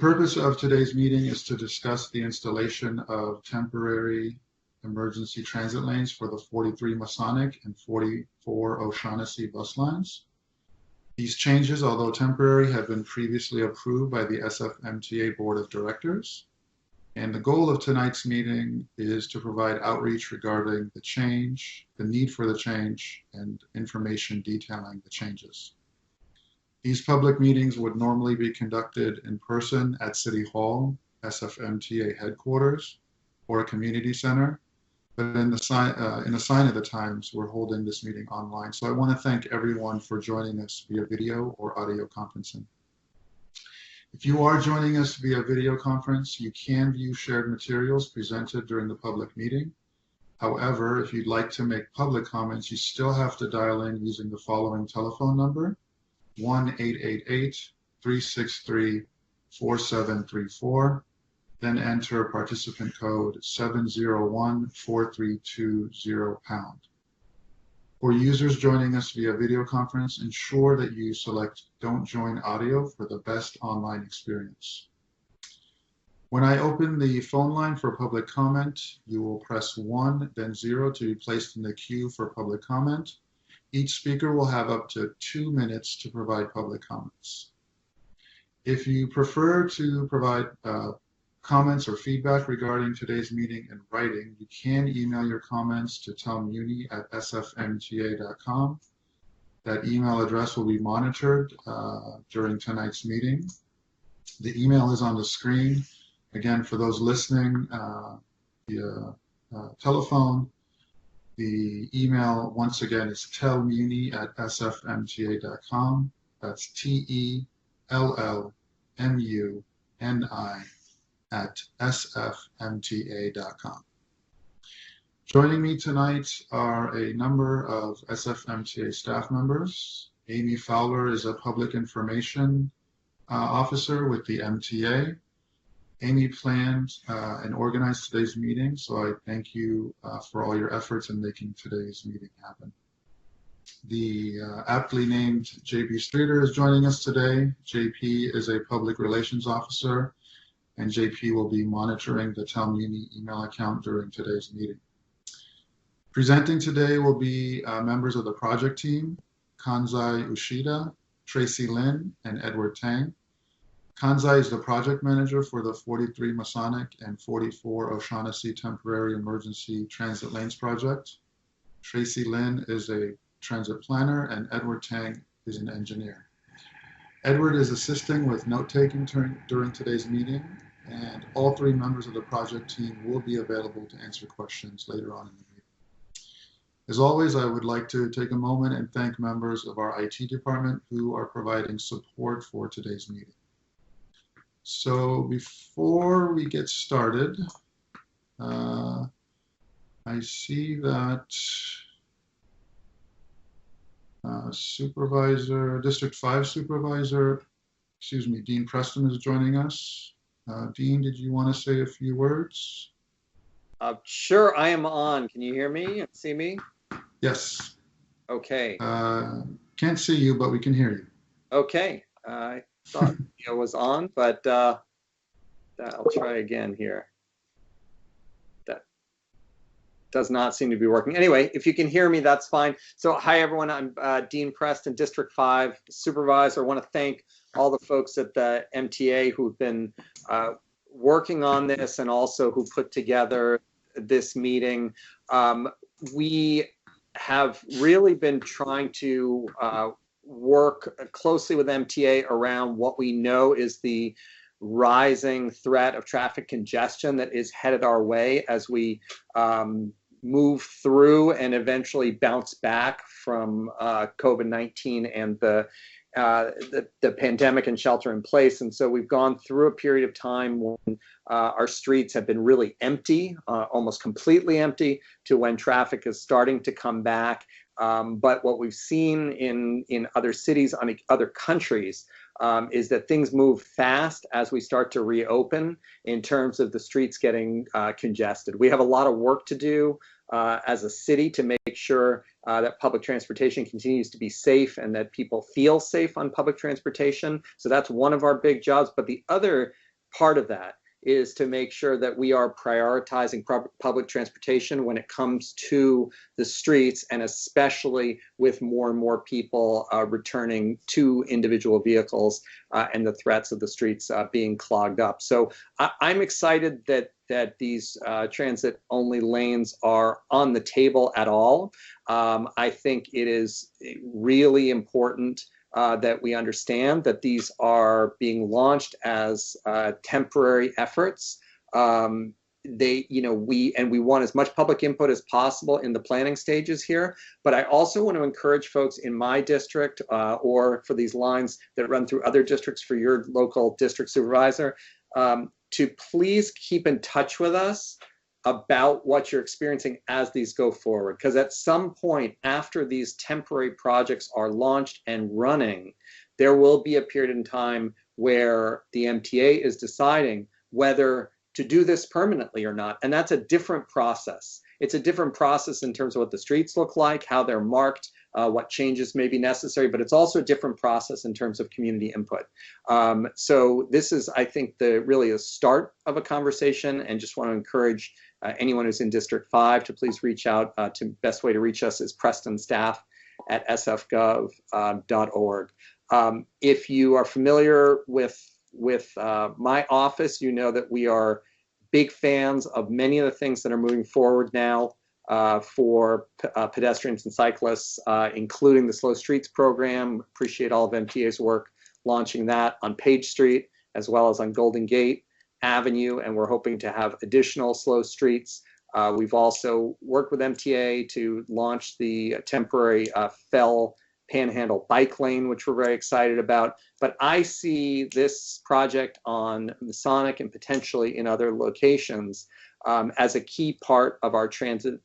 purpose of today's meeting is to discuss the installation of temporary emergency transit lanes for the 43 Masonic and 44 O'Shaughnessy bus lines. These changes, although temporary, have been previously approved by the SFMTA Board of Directors. And the goal of tonight's meeting is to provide outreach regarding the change, the need for the change, and information detailing the changes. These public meetings would normally be conducted in person at City Hall, SFMTA headquarters, or a community center. But in a sign of the times, we're holding this meeting online. So I want to thank everyone for joining us via video or audio conferencing. If you are joining us via video conference, you can view shared materials presented during the public meeting. However, if you'd like to make public comments, you still have to dial in using the following telephone number, 1-888-363-4734, then enter participant code 701-4320#. For users joining us via video conference, ensure that you select Don't Join Audio for the best online experience. When I open the phone line for public comment, you will press 1, then 0 to be placed in the queue for public comment. Each speaker will have up to 2 minutes to provide public comments. If you prefer to provide comments or feedback regarding today's meeting in writing, you can email your comments to Muni at SFMTA.com. That email address will be monitored during tonight's meeting. The email is on the screen. Again, for those listening via telephone, the email, once again, is tellmuni at sfmta.com. That's TELLMUNI at sfmta.com. Joining me tonight are a number of SFMTA staff members. Amy Fowler is a public information officer with the MTA. Amy planned and organized today's meeting, so I thank you for all your efforts in making today's meeting happen. The aptly named JP Streeter is joining us today. JP is a public relations officer, and JP will be monitoring the Muni email account during today's meeting. Presenting today will be members of the project team, Kanzai Ushida, Tracy Lin, and Edward Tang. Kanzai is the project manager for the 43 Masonic and 44 O'Shaughnessy Temporary Emergency Transit Lanes project. Tracy Lin is a transit planner, and Edward Tang is an engineer. Edward is assisting with note-taking during today's meeting, and all 3 members of the project team will be available to answer questions later on in the meeting. As always, I would like to take a moment and thank members of our IT department who are providing support for today's meeting. So before we get started, I see that District 5 Supervisor, Dean Preston is joining us. Dean, did you want to say a few words? Sure, I am on. Can you hear me and see me? Yes. Okay. Can't see you, but we can hear you. Okay. I thought it was on, but I'll try again here. That does not seem to be working. Anyway, if you can hear me, that's fine. So hi, everyone. I'm Dean Preston, District 5 Supervisor. I want to thank all the folks at the MTA who've been working on this and also who put together this meeting. We have really been trying to work closely with MTA around what we know is the rising threat of traffic congestion that is headed our way as we move through and eventually bounce back from COVID-19 and the pandemic and shelter in place. And so we've gone through a period of time when our streets have been really empty, almost completely empty, to when traffic is starting to come back. But what we've seen in other cities, other countries, is that things move fast as we start to reopen in terms of the streets getting congested. We have a lot of work to do as a city to make sure that public transportation continues to be safe and that people feel safe on public transportation. So that's one of our big jobs. But the other part of that is to make sure that we are prioritizing public transportation when it comes to the streets, and especially with more and more people returning to individual vehicles and the threats of the streets being clogged up. So I'm excited that these transit-only lanes are on the table at all. I think it is really important that we understand that these are being launched as temporary efforts. We want as much public input as possible in the planning stages here, but I also want to encourage folks in my district or for these lines that run through other districts for your local district supervisor to please keep in touch with us about what you're experiencing as these go forward. Because at some point after these temporary projects are launched and running, there will be a period in time where the MTA is deciding whether to do this permanently or not. And that's a different process. It's a different process in terms of what the streets look like, how they're marked, what changes may be necessary, but it's also a different process in terms of community input. So this is, I think, really a start of a conversation, and just want to encourage anyone who's in District 5 to please reach out. Best way to reach us is prestonstaff@sfgov.org. If you are familiar with my office, you know that we are big fans of many of the things that are moving forward now for pedestrians and cyclists, including the Slow Streets program. Appreciate all of MTA's work launching that on Page Street as well as on Golden Gate Avenue, and we're hoping to have additional slow streets. We've also worked with MTA to launch the temporary Fell Panhandle bike lane, which we're very excited about. But I see this project on Masonic and potentially in other locations as a key part of our transit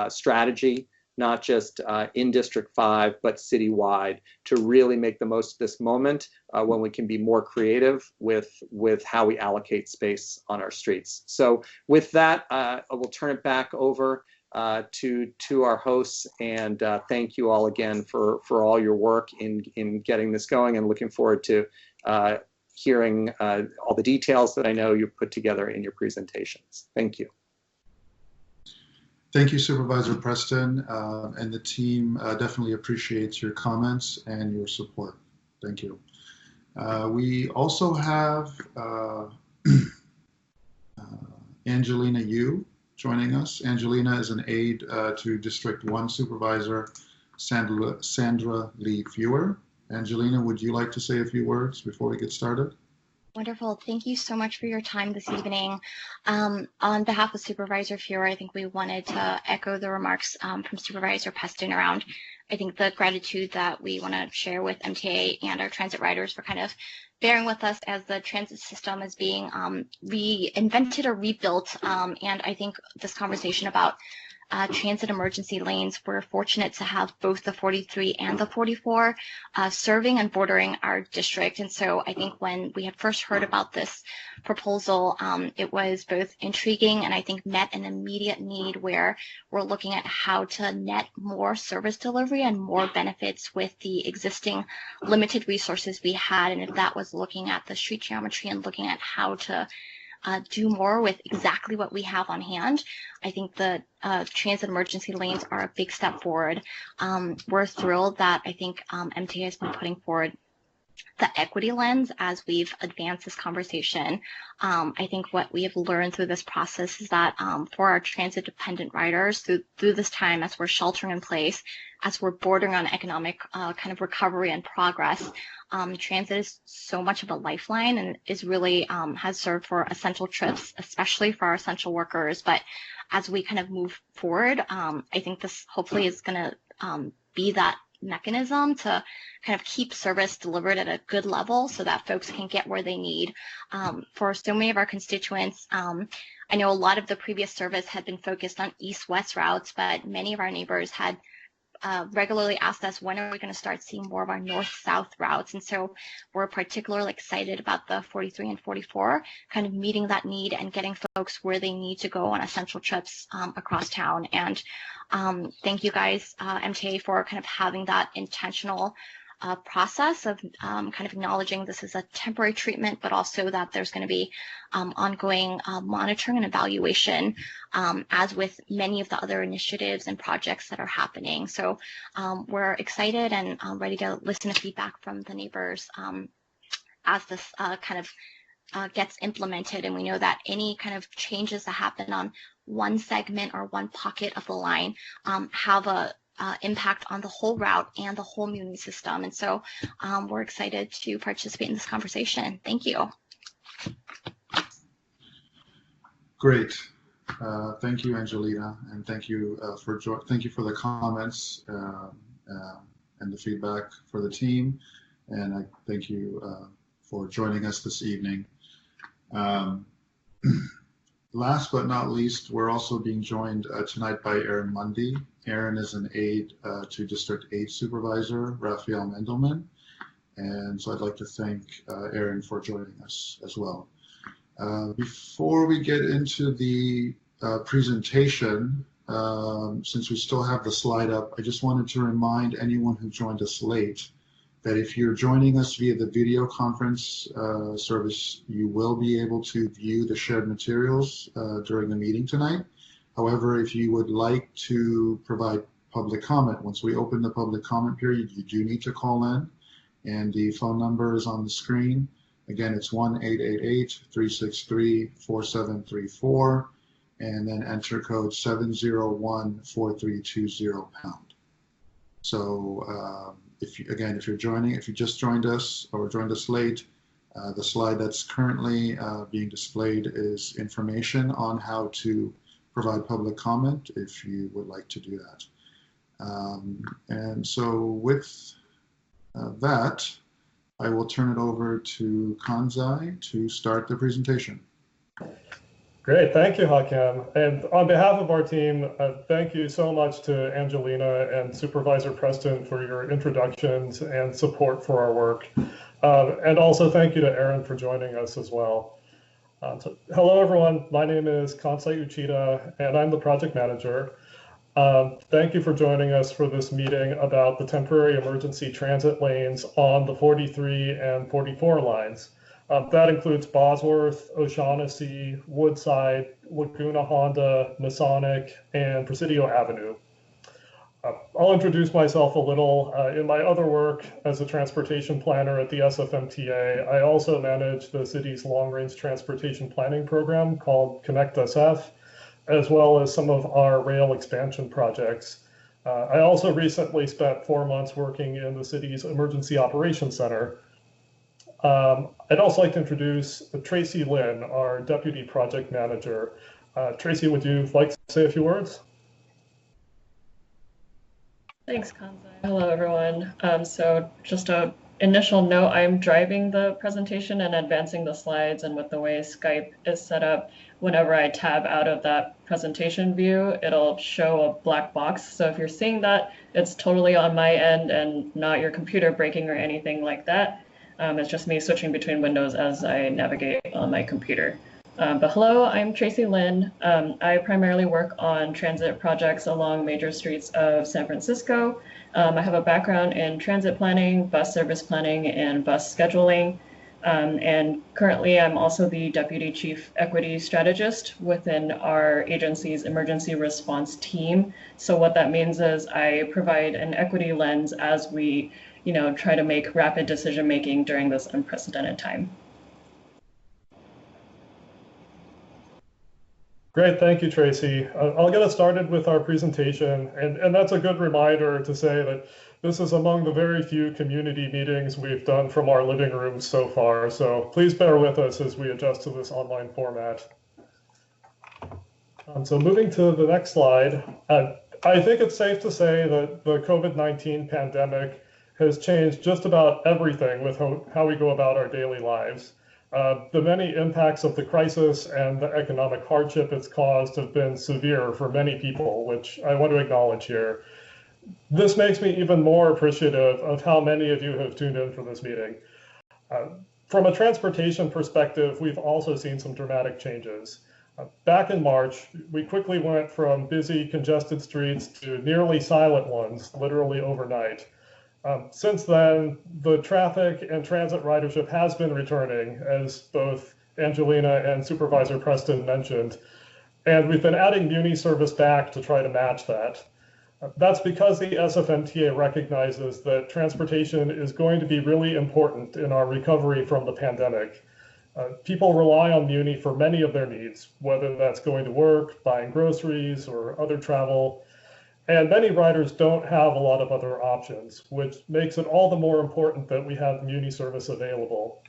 strategy, not just in District 5, but citywide, to really make the most of this moment when we can be more creative with how we allocate space on our streets. So with that, I will turn it back over to our hosts, and thank you all again for all your work in getting this going, and looking forward to hearing all the details that I know you put together in your presentations. Thank you. Thank you, Supervisor Preston, and the team definitely appreciates your comments and your support. Thank you. We also have Angelina Yu joining us. Angelina is an aide to District 1 Supervisor Sandra Lee Fewer. Angelina, would you like to say a few words before we get started? Wonderful. Thank you so much for your time this evening. On behalf of Supervisor Fewer, I think we wanted to echo the remarks from Supervisor Preston around, I think, the gratitude that we want to share with MTA and our transit riders for kind of bearing with us as the transit system is being reinvented or rebuilt. And I think this conversation about transit emergency lanes, we're fortunate to have both the 43 and the 44 serving and bordering our district. And so I think when we had first heard about this proposal, it was both intriguing and I think met an immediate need where we're looking at how to net more service delivery and more benefits with the existing limited resources we had. And if that was looking at the street geometry and looking at how to do more with exactly what we have on hand, I think the transit emergency lanes are a big step forward. We're thrilled that I think MTA has been putting forward the equity lens as we've advanced this conversation. I think what we have learned through this process is that for our transit dependent riders through this time, as we're sheltering in place, as we're bordering on economic kind of recovery and progress, transit is so much of a lifeline and is really has served for essential trips, especially for our essential workers. But as we kind of move forward, I think this hopefully is going to be that mechanism to kind of keep service delivered at a good level so that folks can get where they need. For so many of our constituents, I know a lot of the previous service had been focused on east-west routes, but many of our neighbors had regularly asked us, when are we going to start seeing more of our north-south routes? And so we're particularly excited about the 43 and 44 kind of meeting that need and getting folks where they need to go on essential trips across town. And thank you guys, MTA, for kind of having that intentional process of kind of acknowledging this is a temporary treatment, but also that there's going to be ongoing monitoring and evaluation, as with many of the other initiatives and projects that are happening. So we're excited and ready to listen to feedback from the neighbors as this kind of gets implemented. And we know that any kind of changes that happen on one segment or one pocket of the line have a impact on the whole route and the whole Muni system. And so we're excited to participate in this conversation. Thank you. Great. Thank you, Angelina, and thank you for the comments and the feedback for the team. And I thank you for joining us this evening. Last but not least, we're also being joined tonight by Aaron Mundy. Aaron is an aide to District 8 Supervisor Raphael Mendelman. And so I'd like to thank Aaron for joining us as well. Before we get into the presentation, since we still have the slide up, I just wanted to remind anyone who joined us late that if you're joining us via the video conference service, you will be able to view the shared materials during the meeting tonight. However, if you would like to provide public comment, once we open the public comment period, you do need to call in, and the phone number is on the screen. Again, it's 1-888-363-4734, and then enter code 701-4320#. So if you just joined us or joined us late, the slide that's currently being displayed is information on how to provide public comment if you would like to do that. And so with that, I will turn it over to Kanzai to start the presentation. Great, thank you, Hakim. And on behalf of our team, thank you so much to Angelina and Supervisor Preston for your introductions and support for our work. And also thank you to Aaron for joining us as well. So, hello, everyone. My name is Kansai Uchida, and I'm the project manager. Thank you for joining us for this meeting about the temporary emergency transit lanes on the 43 and 44 lines. That includes Bosworth, O'Shaughnessy, Woodside, Laguna Honda, Masonic, and Presidio Avenue. I'll introduce myself a little. In my other work as a transportation planner at the SFMTA, I also manage the city's long-range transportation planning program called Connect SF, as well as some of our rail expansion projects. I also recently spent 4 months working in the city's Emergency Operations Center. I'd also like to introduce Tracy Lynn, our Deputy Project Manager. Tracy, would you like to say a few words? Thanks, Kanzai. Hello, everyone. So just an initial note, I'm driving the presentation and advancing the slides, and with the way Skype is set up, whenever I tab out of that presentation view, it'll show a black box. So if you're seeing that, it's totally on my end and not your computer breaking or anything like that. It's just me switching between windows as I navigate on my computer. But hello, I'm Tracy Lynn. I primarily work on transit projects along major streets of San Francisco. I have a background in transit planning, bus service planning, and bus scheduling. And currently I'm also the Deputy Chief Equity Strategist within our agency's emergency response team. So what that means is I provide an equity lens as we try to make rapid decision making during this unprecedented time. Great, thank you, Tracy. I'll get us started with our presentation, and that's a good reminder to say that this is among the very few community meetings we've done from our living rooms so far, so please bear with us as we adjust to this online format. So moving to the next slide, I think it's safe to say that the COVID-19 pandemic has changed just about everything with how we go about our daily lives. The many impacts of the crisis and the economic hardship it's caused have been severe for many people, which I want to acknowledge here. This makes me even more appreciative of how many of you have tuned in for this meeting. From a transportation perspective, we've also seen some dramatic changes. Back in March, we quickly went from busy, congested streets to nearly silent ones, literally overnight. Since then, the traffic and transit ridership has been returning, as both Angelina and Supervisor Preston mentioned, and we've been adding Muni service back to try to match that. That's because the SFMTA recognizes that transportation is going to be really important in our recovery from the pandemic. People rely on Muni for many of their needs, whether that's going to work, buying groceries, or other travel. And many riders don't have a lot of other options, which makes it all the more important that we have Muni service available.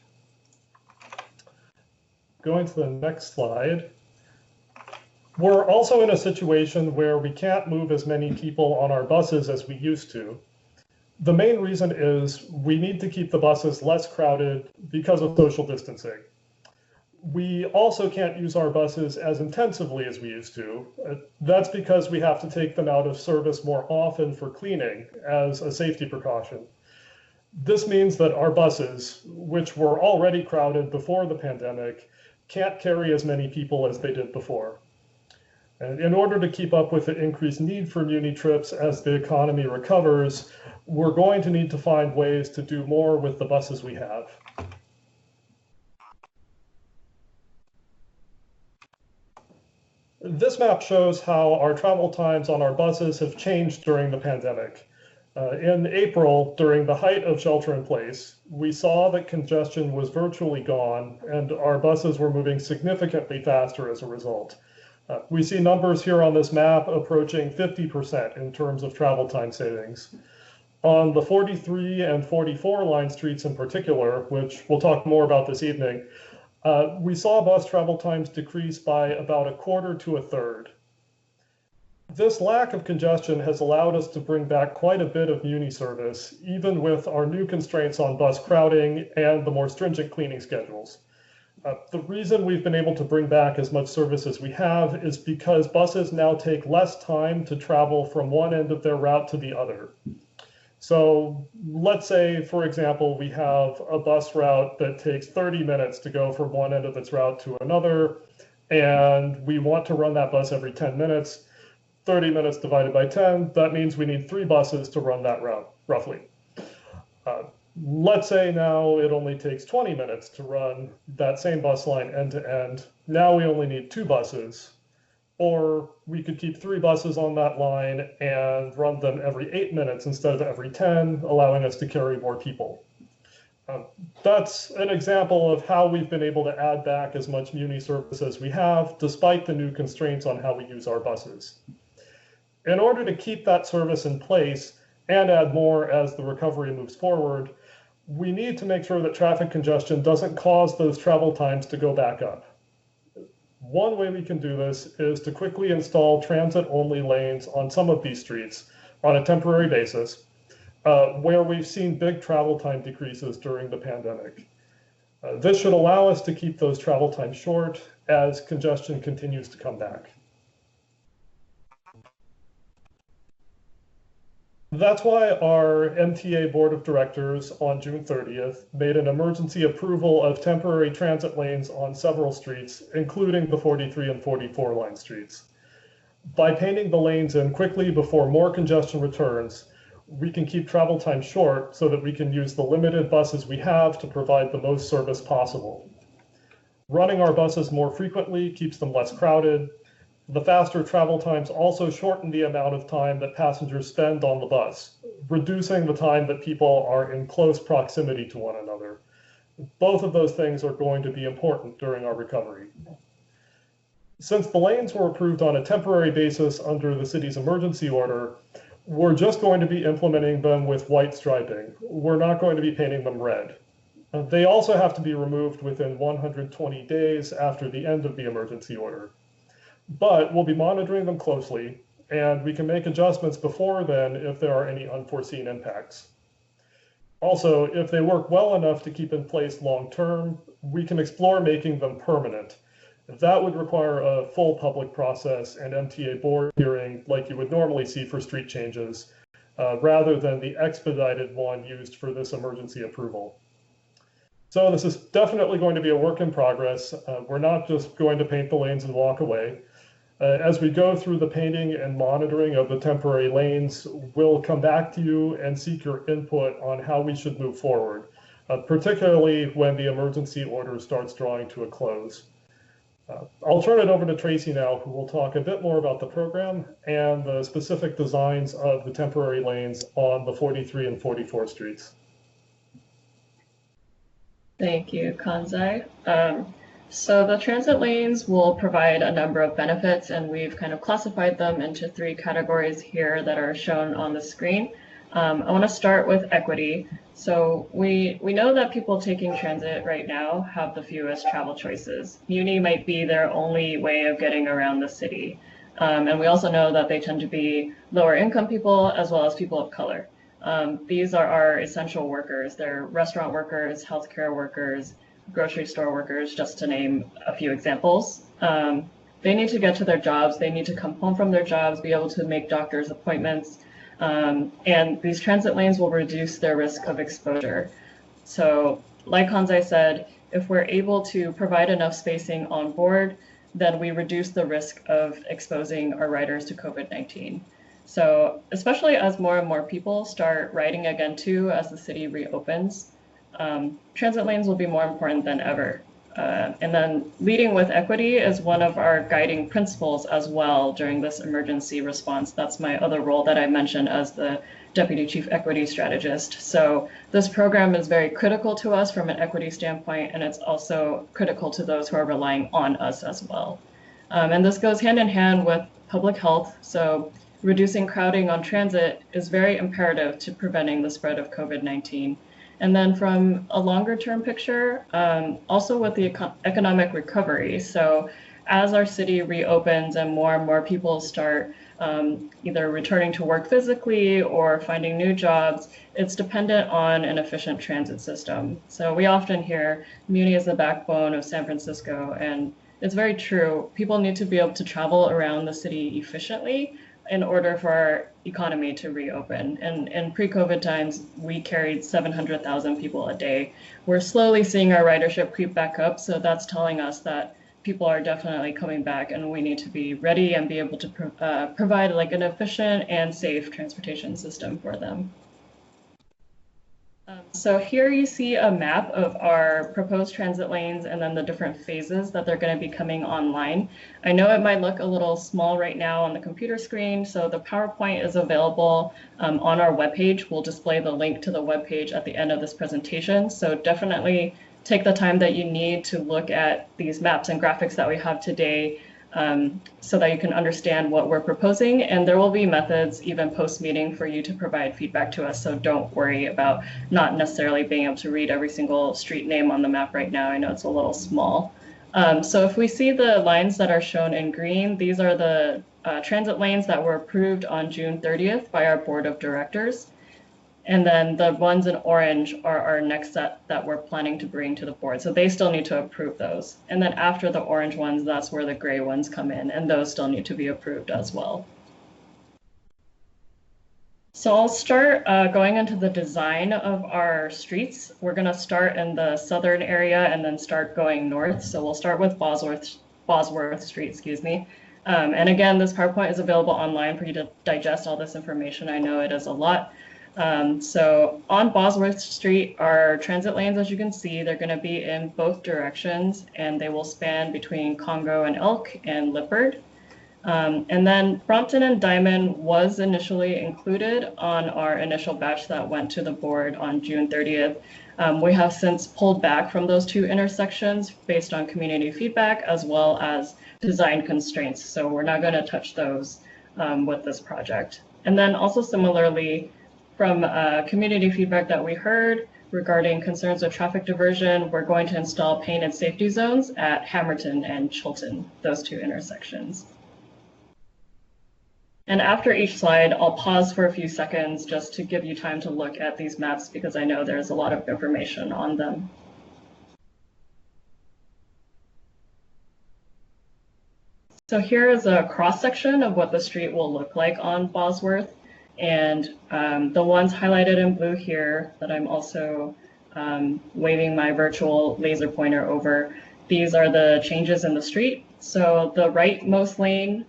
Going to the next slide. We're also in a situation where we can't move as many people on our buses as we used to. The main reason is we need to keep the buses less crowded because of social distancing. We also can't use our buses as intensively as we used to. That's because we have to take them out of service more often for cleaning as a safety precaution. This means that our buses, which were already crowded before the pandemic, can't carry as many people as they did before. And in order to keep up with the increased need for Muni trips as the economy recovers, we're going to need to find ways to do more with the buses we have. This map shows how our travel times on our buses have changed during the pandemic. In April, during the height of shelter in place, we saw that congestion was virtually gone and our buses were moving significantly faster as a result. We see numbers here on this map approaching 50% in terms of travel time savings. On the 43 and 44 line streets in particular, which we'll talk more about this evening, we saw bus travel times decrease by about a quarter to a third. This lack of congestion has allowed us to bring back quite a bit of Muni service, even with our new constraints on bus crowding and the more stringent cleaning schedules. The reason we've been able to bring back as much service as we have is because buses now take less time to travel from one end of their route to the other. So let's say, for example, we have a bus route that takes 30 minutes to go from one end of its route to another, and we want to run that bus every 10 minutes. 30 minutes divided by 10, that means we need 3 buses to run that route, roughly. Let's say now it only takes 20 minutes to run that same bus line end to end. Now we only need 2 buses. Or we could keep 3 buses on that line and run them every 8 minutes instead of every 10, allowing us to carry more people. That's an example of how we've been able to add back as much Muni service as we have, despite the new constraints on how we use our buses. In order to keep that service in place and add more as the recovery moves forward, we need to make sure that traffic congestion doesn't cause those travel times to go back up. One way we can do this is to quickly install transit-only lanes on some of these streets on a temporary basis, where we've seen big travel time decreases during the pandemic. This should allow us to keep those travel times short as congestion continues to come back. That's why our MTA Board of Directors on June 30th made an emergency approval of temporary transit lanes on several streets, including the 43 and 44 line streets. By painting the lanes in quickly before more congestion returns, we can keep travel time short so that we can use the limited buses we have to provide the most service possible. Running our buses more frequently keeps them less crowded. The faster travel times also shorten the amount of time that passengers spend on the bus, reducing the time that people are in close proximity to one another. Both of those things are going to be important during our recovery. Since the lanes were approved on a temporary basis under the city's emergency order, we're just going to be implementing them with white striping. We're not going to be painting them red. They also have to be removed within 120 days after the end of the emergency order. But we'll be monitoring them closely, and we can make adjustments before then if there are any unforeseen impacts. Also, if they work well enough to keep in place long-term, we can explore making them permanent. That would require a full public process and MTA board hearing like you would normally see for street changes, rather than the expedited one used for this emergency approval. So this is definitely going to be a work in progress. We're not just going to paint the lanes and walk away. As we go through the painting and monitoring of the temporary lanes, we'll come back to you and seek your input on how we should move forward, particularly when the emergency order starts drawing to a close. I'll turn it over to Tracy now, who will talk a bit more about the program and the specific designs of the temporary lanes on the 43 and 44 streets. Thank you, Kanzai. So the transit lanes will provide a number of benefits, and we've kind of classified them into 3 categories here that are shown on the screen. I want to start with equity. So we know that people taking transit right now have the fewest travel choices. Muni might be their only way of getting around the city. And we also know that they tend to be lower income people as well as people of color. These are our essential workers. They're restaurant workers, healthcare workers, grocery store workers, just to name a few examples. They need to get to their jobs. They need to come home from their jobs, be able to make doctor's appointments. And these transit lanes will reduce their risk of exposure. So like Kanzai said, if we're able to provide enough spacing on board, then we reduce the risk of exposing our riders to COVID-19. So especially as more and more people start riding again too, as the city reopens, transit lanes will be more important than ever. And then leading with equity is one of our guiding principles as well during this emergency response. That's my other role that I mentioned as the Deputy Chief Equity Strategist. So this program is very critical to us from an equity standpoint, and it's also critical to those who are relying on us as well. And this goes hand in hand with public health. So reducing crowding on transit is very imperative to preventing the spread of COVID-19. And then from a longer term picture, also with the economic recovery. So as our city reopens and more people start either returning to work physically or finding new jobs, it's dependent on an efficient transit system. So we often hear Muni is the backbone of San Francisco, and it's very true. People need to be able to travel around the city efficiently in order for our economy to reopen. And in pre-COVID times, we carried 700,000 people a day. We're slowly seeing our ridership creep back up, so that's telling us that people are definitely coming back, and we need to be ready and be able to provide like an efficient and safe transportation system for them. So here you see a map of our proposed transit lanes and then the different phases that they're going to be coming online. I know it might look a little small right now on the computer screen, so the PowerPoint is available on our webpage. We'll display the link to the webpage at the end of this presentation, so definitely take the time that you need to look at these maps and graphics that we have today so that you can understand what we're proposing. And there will be methods even post-meeting for you to provide feedback to us, so don't worry about not necessarily being able to read every single street name on the map right now. I know it's a little small. So if we see the lines that are shown in green, these are the transit lanes that were approved on June 30th by our board of directors. And then the ones in orange are our next set that we're planning to bring to the board. So they still need to approve those. And then after the orange ones, that's where the gray ones come in, and those still need to be approved as well. So I'll start going into the design of our streets. We're going to start in the southern area and then start going north. So we'll start with Bosworth Street, excuse me. And again, this PowerPoint is available online for you to digest all this information. I know it is a lot. So on Bosworth Street, our transit lanes, as you can see, they're going to be in both directions, and they will span between Congo and Elk and Lippard. And then Brompton and Diamond was initially included on our initial batch that went to the board on June 30th. We have since pulled back from those two intersections based on community feedback as well as design constraints. So we're not going to touch those with this project. And then also similarly, from community feedback that we heard regarding concerns with traffic diversion, we're going to install painted safety zones at Hamilton and Chilton, those two intersections. And after each slide, I'll pause for a few seconds just to give you time to look at these maps because I know there's a lot of information on them. So here is a cross-section of what the street will look like on Bosworth. And the ones highlighted in blue here that I'm also waving my virtual laser pointer over, these are the changes in the street. So the rightmost lane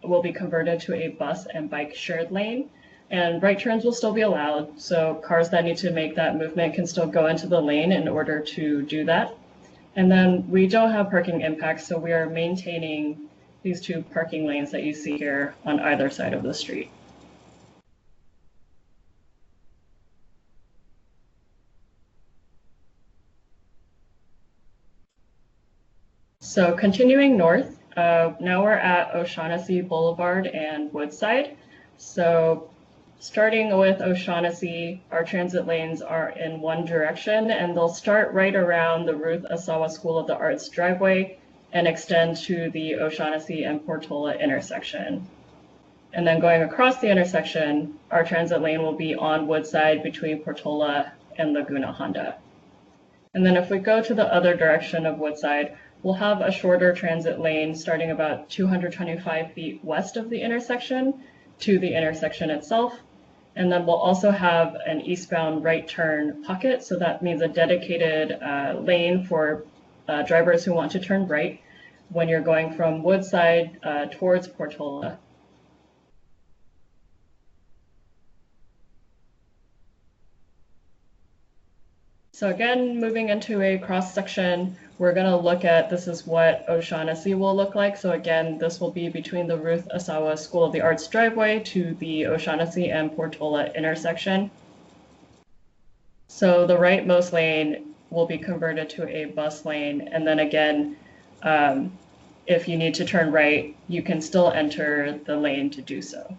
will be converted to a bus and bike shared lane, and right turns will still be allowed. So cars that need to make that movement can still go into the lane in order to do that. And then we don't have parking impacts, so we are maintaining these 2 parking lanes that you see here on either side of the street. So continuing north, now we're at O'Shaughnessy Boulevard and Woodside. So starting with O'Shaughnessy, our transit lanes are in one direction, and they'll start right around the Ruth Asawa School of the Arts driveway and extend to the O'Shaughnessy and Portola intersection. And then going across the intersection, our transit lane will be on Woodside between Portola and Laguna Honda. And then if we go to the other direction of Woodside, we'll have a shorter transit lane starting about 225 feet west of the intersection to the intersection itself. And then we'll also have an eastbound right turn pocket. So that means a dedicated lane for drivers who want to turn right when you're going from Woodside towards Portola. So again, moving into a cross section, we're going to look at, this is what O'Shaughnessy will look like. So again, this will be between the Ruth Asawa School of the Arts driveway to the O'Shaughnessy and Portola intersection. So the rightmost lane will be converted to a bus lane. And then again, if you need to turn right, you can still enter the lane to do so.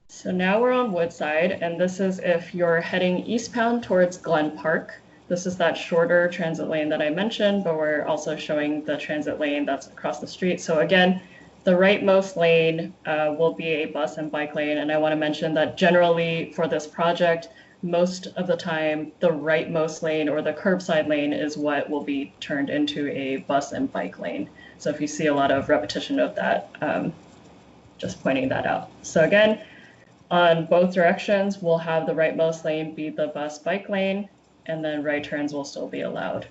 So now we're on Woodside, and this is if you're heading eastbound towards Glen Park. This is that shorter transit lane that I mentioned, but we're also showing the transit lane that's across the street. So again, the rightmost lane will be a bus and bike lane. And I want to mention that generally for this project, most of the time, the rightmost lane or the curbside lane is what will be turned into a bus and bike lane. So if you see a lot of repetition of that, just pointing that out. So again, on both directions, we'll have the rightmost lane be the bus bike lane, and then right turns will still be allowed.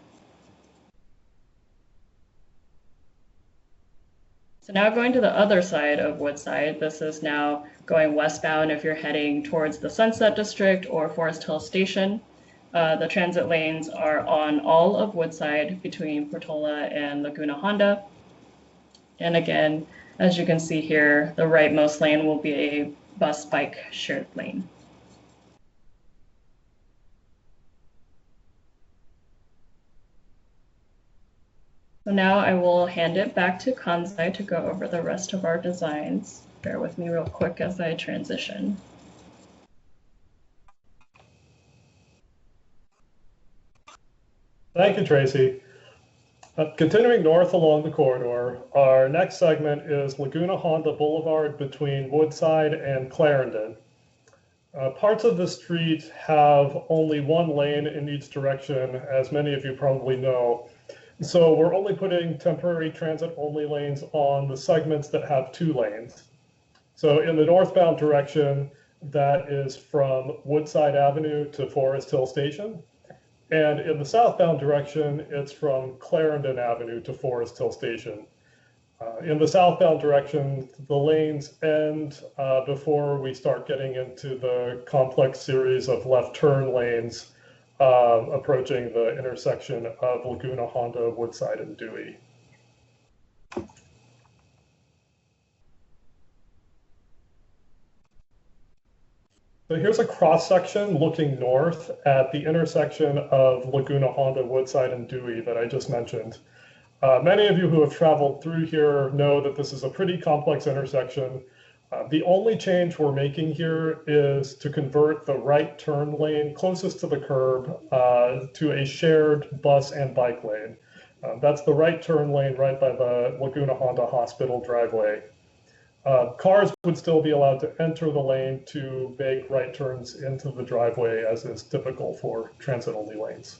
So now going to the other side of Woodside, this is now going westbound if you're heading towards the Sunset District or Forest Hill Station. The transit lanes are on all of Woodside between Portola and Laguna Honda. And again, as you can see here, the rightmost lane will be a bus bike shared lane. So now I will hand it back to Kansai to go over the rest of our designs. Bear with me real quick as I transition. Thank you, Tracy. Continuing north along the corridor, our next segment is Laguna Honda Boulevard between Woodside and Clarendon. Parts of the street have only one lane in each direction, as many of you probably know. So we're only putting temporary transit-only lanes on the segments that have 2 lanes. So in the northbound direction, that is from Woodside Avenue to Forest Hill Station. And in the southbound direction, it's from Clarendon Avenue to Forest Hill Station. In the southbound direction, the lanes end before we start getting into the complex series of left turn lanes approaching the intersection of Laguna Honda, Woodside, and Dewey. So here's a cross section looking north at the intersection of Laguna Honda, Woodside, and Dewey that I just mentioned. Many of you who have traveled through here know that this is a pretty complex intersection. The only change we're making here is to convert the right turn lane closest to the curb to a shared bus and bike lane. That's the right turn lane right by the Laguna Honda Hospital driveway. Cars would still be allowed to enter the lane to make right turns into the driveway, as is typical for transit-only lanes.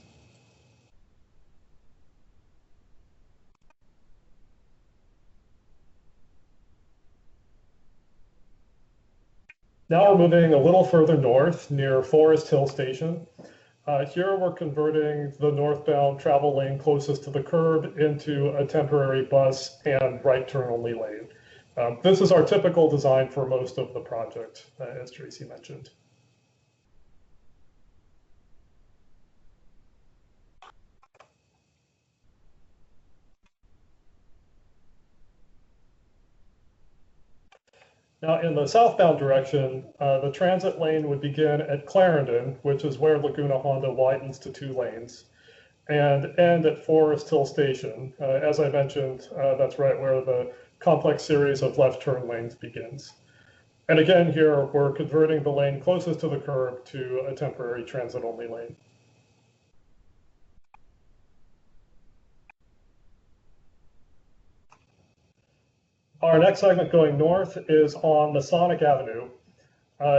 Now we're moving a little further north near Forest Hill Station. Here we're converting the northbound travel lane closest to the curb into a temporary bus and right turn only lane. This is our typical design for most of the project, as Tracy mentioned. Now, in the southbound direction, the transit lane would begin at Clarendon, which is where Laguna Honda widens to 2 lanes, and end at Forest Hill Station. As I mentioned, that's right where the complex series of left turn lanes begins. And again, here we're converting the lane closest to the curb to a temporary transit-only lane. Our next segment going north is on Masonic Avenue.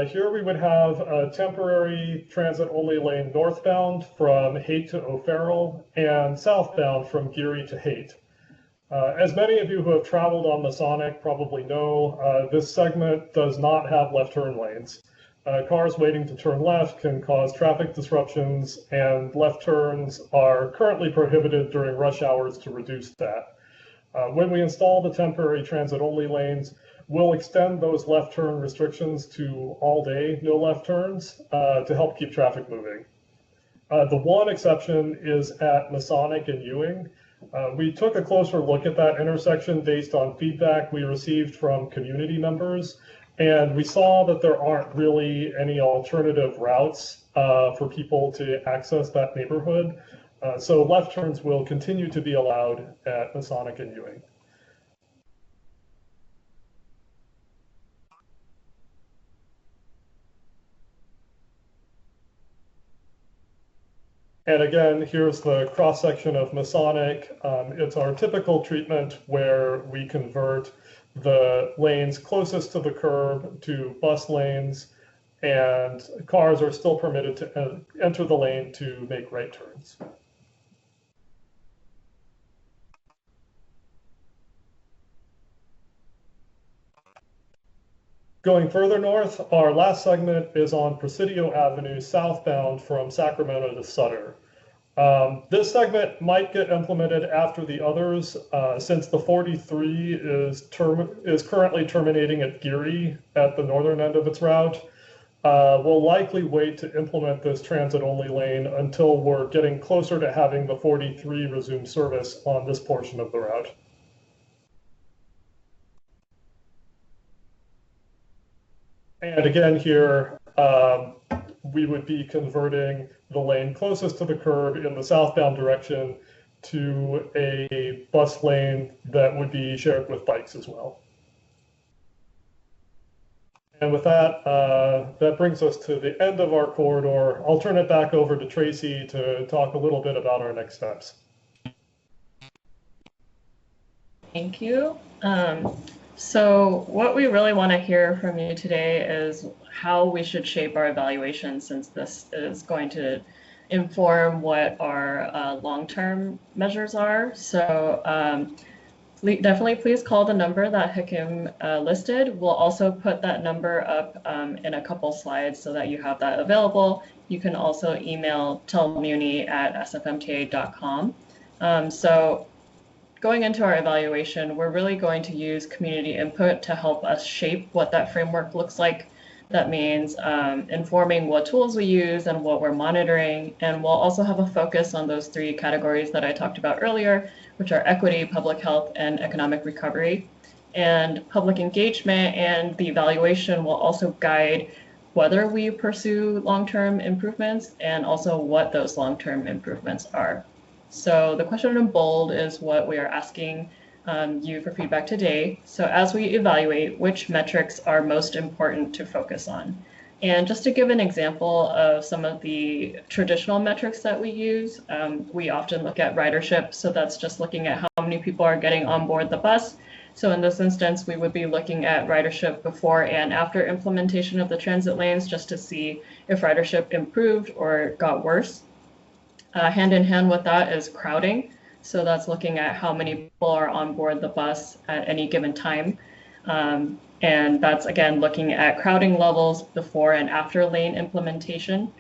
Here we would have a temporary transit-only lane northbound from Haight to O'Farrell and southbound from Geary to Haight. As many of you who have traveled on Masonic probably know, this segment does not have left turn lanes. Cars waiting to turn left can cause traffic disruptions, and left turns are currently prohibited during rush hours to reduce that. When we install the temporary transit-only lanes, we'll extend those left turn restrictions to all day, no left turns, to help keep traffic moving. The one exception is at Masonic and Ewing. We took a closer look at that intersection based on feedback we received from community members, and we saw that there aren't really any alternative routes for people to access that neighborhood. So left turns will continue to be allowed at Masonic and Ewing. And again, here's the cross-section of Masonic. It's our typical treatment where we convert the lanes closest to the curb to bus lanes, and cars are still permitted to enter the lane to make right turns. Going further north, our last segment is on Presidio Avenue southbound from Sacramento to Sutter. This segment might get implemented after the others, since the 43 is currently terminating at Geary at the northern end of its route. We'll likely wait to implement this transit-only lane until we're getting closer to having the 43 resume service on this portion of the route. And again here, we would be converting the lane closest to the curb in the southbound direction to a bus lane that would be shared with bikes as well. And with that, that brings us to the end of our corridor. I'll turn it back over to Tracy to talk a little bit about our next steps. Thank you. So what we really want to hear from you today is how we should shape our evaluation, since this is going to inform what our long-term measures are. So definitely please call the number that Hakim listed. We'll also put that number up in a couple slides so that you have that available. You can also email tellmuni@sfmta.com. So going into our evaluation, we're really going to use community input to help us shape what that framework looks like. That means informing what tools we use and what we're monitoring. And we'll also have a focus on those 3 categories that I talked about earlier, which are equity, public health, and economic recovery. And public engagement and the evaluation will also guide whether we pursue long-term improvements and also what those long-term improvements are. So the question in bold is what we are asking you for feedback today. So as we evaluate, which metrics are most important to focus on? And just to give an example of some of the traditional metrics that we use, we often look at ridership. So that's just looking at how many people are getting on board the bus. So in this instance, we would be looking at ridership before and after implementation of the transit lanes, just to see if ridership improved or got worse. Hand in hand with that is crowding. So that's looking at how many people are on board the bus at any given time. And that's, again, looking at crowding levels before and after lane implementation.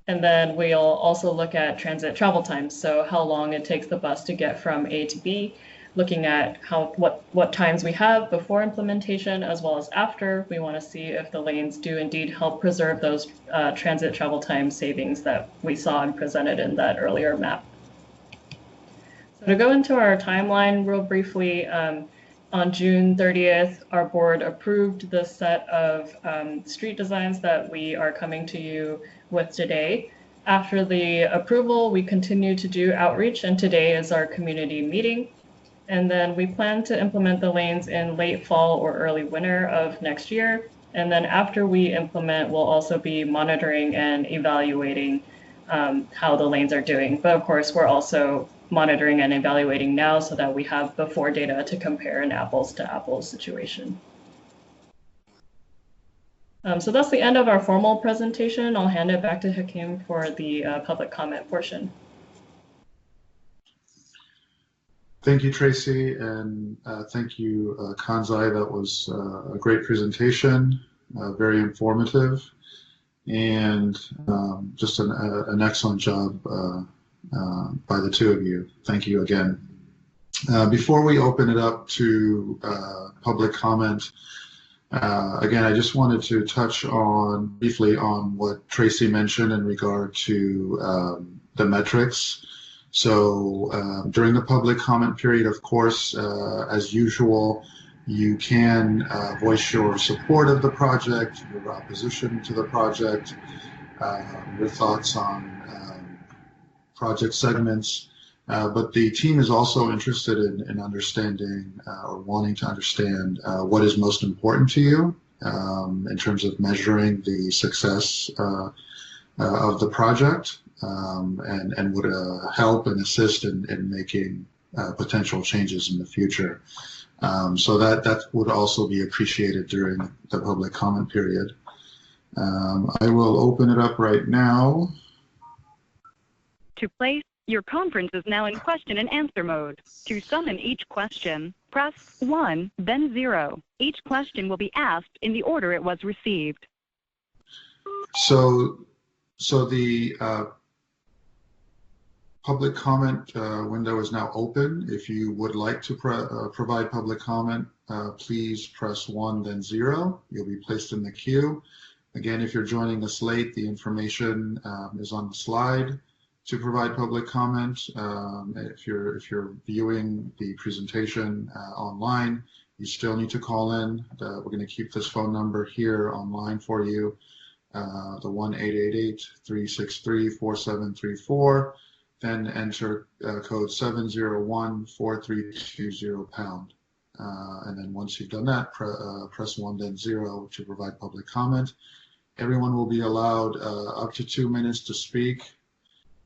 And then we'll also look at transit travel times, so how long it takes the bus to get from A to B, looking at what times we have before implementation as well as after. We want to see if the lanes do indeed help preserve those transit travel time savings that we saw and presented in that earlier map. So to go into our timeline real briefly, on June 30th, our board approved the set of street designs that we are coming to you with today. After the approval, we continue to do outreach, and today is our community meeting. And then we plan to implement the lanes in late fall or early winter of next year. And then after we implement, we'll also be monitoring and evaluating how the lanes are doing. But of course, we're also monitoring and evaluating now so that we have before data to compare an apples to apples situation. So that's the end of our formal presentation. I'll hand it back to Hakeem for the public comment portion. Thank you, Tracy, and thank you, Kanzai. That was a great presentation, very informative, and just an excellent job by the two of you. Thank you again. Before we open it up to public comment, again, I just wanted to touch on briefly on what Tracy mentioned in regard to the metrics. So during the public comment period, of course, as usual, you can voice your support of the project, your opposition to the project, your thoughts on project segments. But the team is also interested in understanding or wanting to understand what is most important to you in terms of measuring the success of the project. And would help and assist in making potential changes in the future. So that would also be appreciated during the public comment period. I will open it up right now. To place, your conference is now in question and answer mode. To summon each question, press 1, then 0. Each question will be asked in the order it was received. So the public comment window is now open. If you would like to provide public comment, please press 1, then 0. You'll be placed in the queue. Again, if you're joining us late, the information is on the slide to provide public comment. If you're viewing the presentation online, you still need to call in. We're going to keep this phone number here online for you, the 1-888-363-4734. Then enter code 701-4320#. And then once you've done that, press 1, then 0 to provide public comment. Everyone will be allowed up to 2 minutes to speak.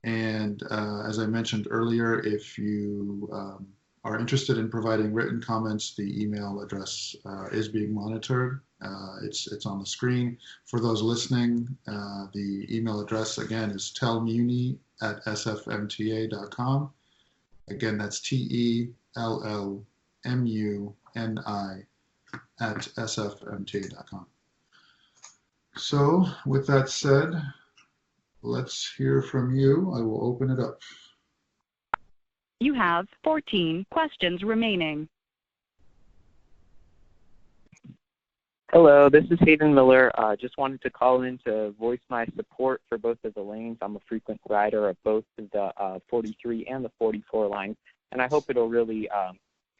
And as I mentioned earlier, if you are interested in providing written comments, the email address is being monitored. It's on the screen. For those listening, the email address again is tellmuni@sfmta.com. Again, that's TELLMUNI@sfmta.com. So with that said, let's hear from you. I will open it up. You have 14 questions remaining. Hello, this is Hayden Miller. Just wanted to call in to voice my support for both of the lanes. I'm a frequent rider of both the 43 and the 44 lines, and I hope it'll really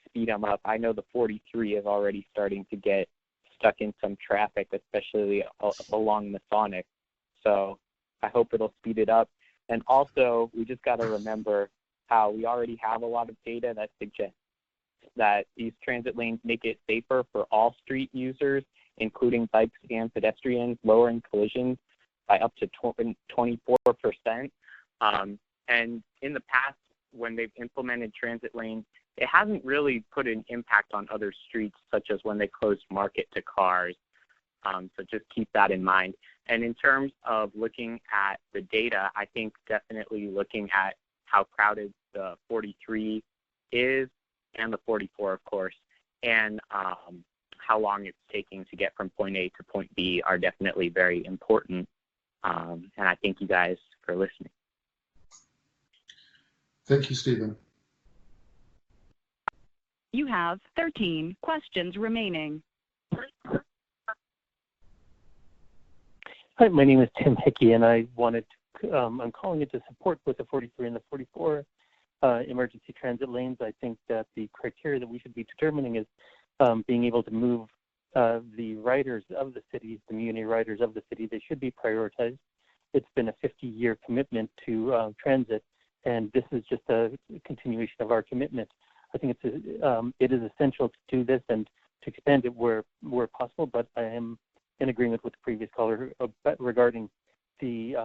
speed them up. I know the 43 is already starting to get stuck in some traffic, especially along Masonic. So I hope it'll speed it up. And also, we just got to remember how we already have a lot of data that suggests that these transit lanes make it safer for all street users, including bikes and pedestrians, lowering collisions by up to 24%. And in the past, when they've implemented transit lanes, it hasn't really put an impact on other streets, such as when they closed Market to cars. So just keep that in mind. And in terms of looking at the data, I think definitely looking at how crowded the 43 is, and the 44, of course, and how long it's taking to get from point A to point B are definitely very important. And I thank you guys for listening. Thank you, Stephen. You have 13 questions remaining. Hi, my name is Tim Hickey, and I wanted to, I'm calling in to support both the 43 and the 44 emergency transit lanes. I think that the criteria that we should be determining is being able to move the riders of the city, the Muni riders of the city. They should be prioritized. It's been a 50-year commitment to transit, and this is just a continuation of our commitment. I think it is essential to do this and to expand it where possible, but I am in agreement with the previous caller regarding the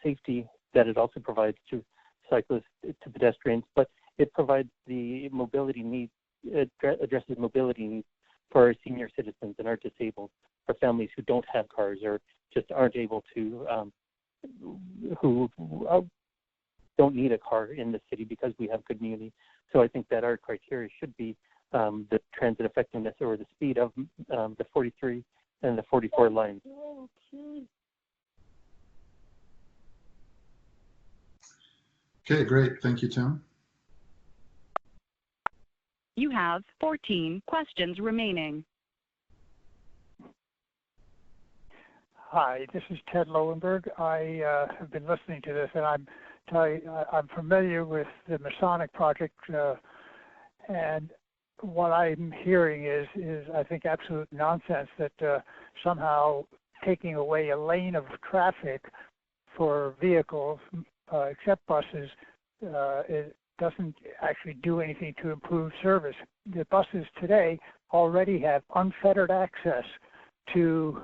safety that it also provides to cyclists, to pedestrians, but it provides the mobility needs, it addresses mobility needs for our senior citizens and our disabled, for families who don't have cars or just aren't able to, who don't need a car in the city because we have good Muni. So I think that our criteria should be the transit effectiveness or the speed of the 43 and the 44 lines. Okay, great. Thank you, Tim. You have 14 questions remaining. Hi, this is Ted Lowenberg. I have been listening to this, and I'm familiar with the Masonic project, and what I'm hearing is I think absolute nonsense that somehow taking away a lane of traffic for vehicles, except buses, it doesn't actually do anything to improve service. The buses today already have unfettered access to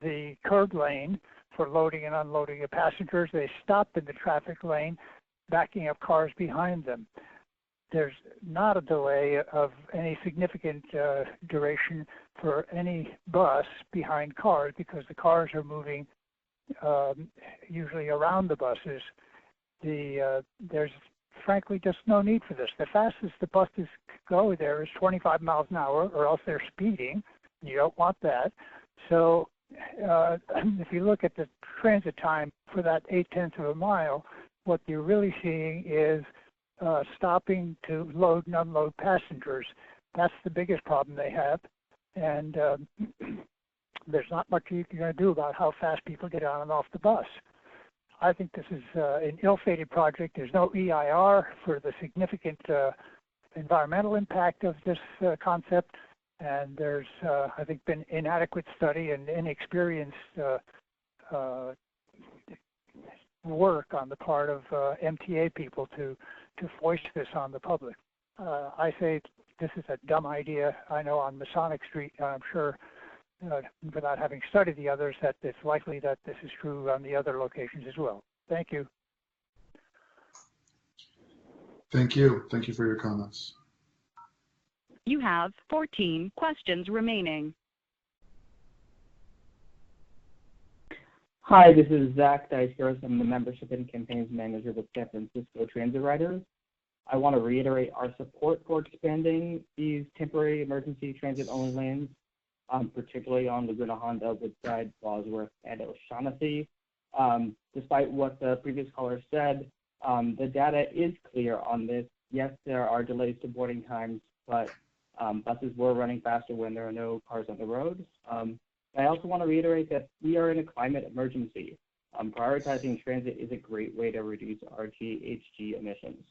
the curb lane for loading and unloading of passengers. They stop in the traffic lane, backing up cars behind them. There's not a delay of any significant duration for any bus behind cars because the cars are moving usually around the buses. There's frankly just no need for this. The fastest the buses go there is 25 miles an hour, or else they're speeding. You don't want that. So if you look at the transit time for that 0.8 of a mile, what you're really seeing is stopping to load and unload passengers. That's the biggest problem they have. And there's not much you can do about how fast people get on and off the bus. I think this is an ill-fated project. There's no EIR for the significant environmental impact of this concept. And there's, I think, been inadequate study and inexperienced work on the part of MTA people to foist this on the public. I say this is a dumb idea. I know on Masonic Street, I'm sure, without having studied the others, that it's likely that this is true on the other locations as well. Thank you. Thank you. Thank you for your comments. You have 14 questions remaining. Hi, this is Zach Diceros. I'm the Membership and Campaigns Manager with San Francisco Transit Riders. I want to reiterate our support for expanding these temporary emergency transit-only lanes, particularly on Laguna Honda, Woodside, Bosworth, and O'Shaughnessy. Despite what the previous caller said, the data is clear on this. Yes, there are delays to boarding times, but buses were running faster when there are no cars on the road. I also want to reiterate that we are in a climate emergency. Prioritizing transit is a great way to reduce our GHG emissions.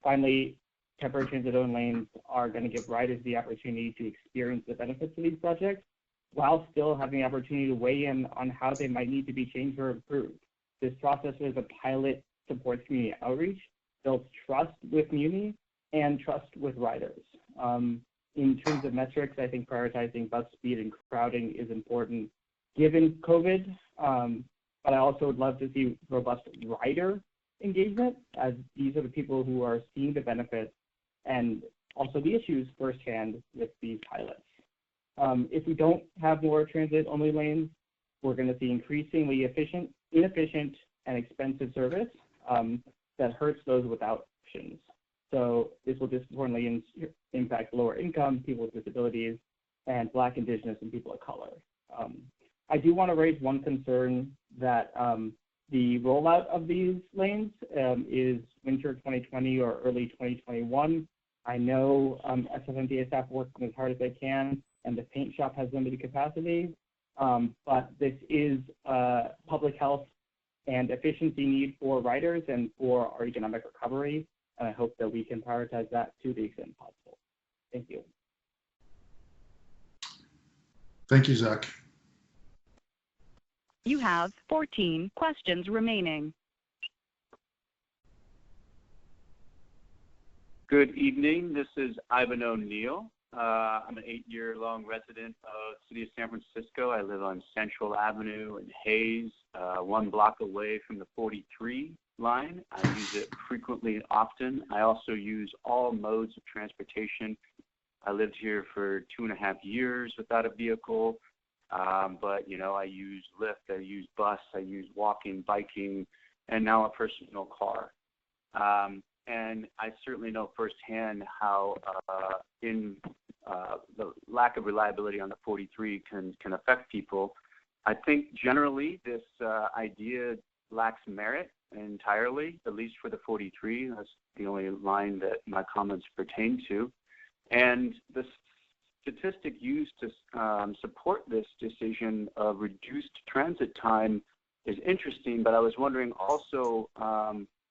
Finally, temporary transit-owned lanes are going to give riders the opportunity to experience the benefits of these projects while still having the opportunity to weigh in on how they might need to be changed or improved. This process was a pilot supports community outreach, builds trust with Muni, and trust with riders. In terms of metrics, I think prioritizing bus speed and crowding is important given COVID, but I also would love to see robust rider engagement, as these are the people who are seeing the benefits and also the issues firsthand with these pilots. If we don't have more transit-only lanes, we're going to see increasingly inefficient and expensive service that hurts those without options. So this will disproportionately impact lower income, people with disabilities, and Black, Indigenous, and people of color. I do want to raise one concern that the rollout of these lanes is winter 2020 or early 2021. I know SFMTA staff working as hard as they can, and the paint shop has limited capacity, but this is public health and efficiency need for riders and for our economic recovery, and I hope that we can prioritize that to the extent possible. Thank you. Thank you, Zach. You have 14 questions remaining. Good evening. This is Ivan O'Neill. I'm an 8-year-long resident of the city of San Francisco. I live on Central Avenue in Hayes, 1 block away from the 43 line. I use it frequently and often. I also use all modes of transportation. I lived here for 2.5 years without a vehicle, but I use Lyft, I use bus, I use walking, biking, and now a personal car. And I certainly know firsthand how the lack of reliability on the 43 can affect people. I think generally this idea lacks merit entirely, at least for the 43. That's the only line that my comments pertain to. And the statistic used to support this decision of reduced transit time is interesting, but I was wondering also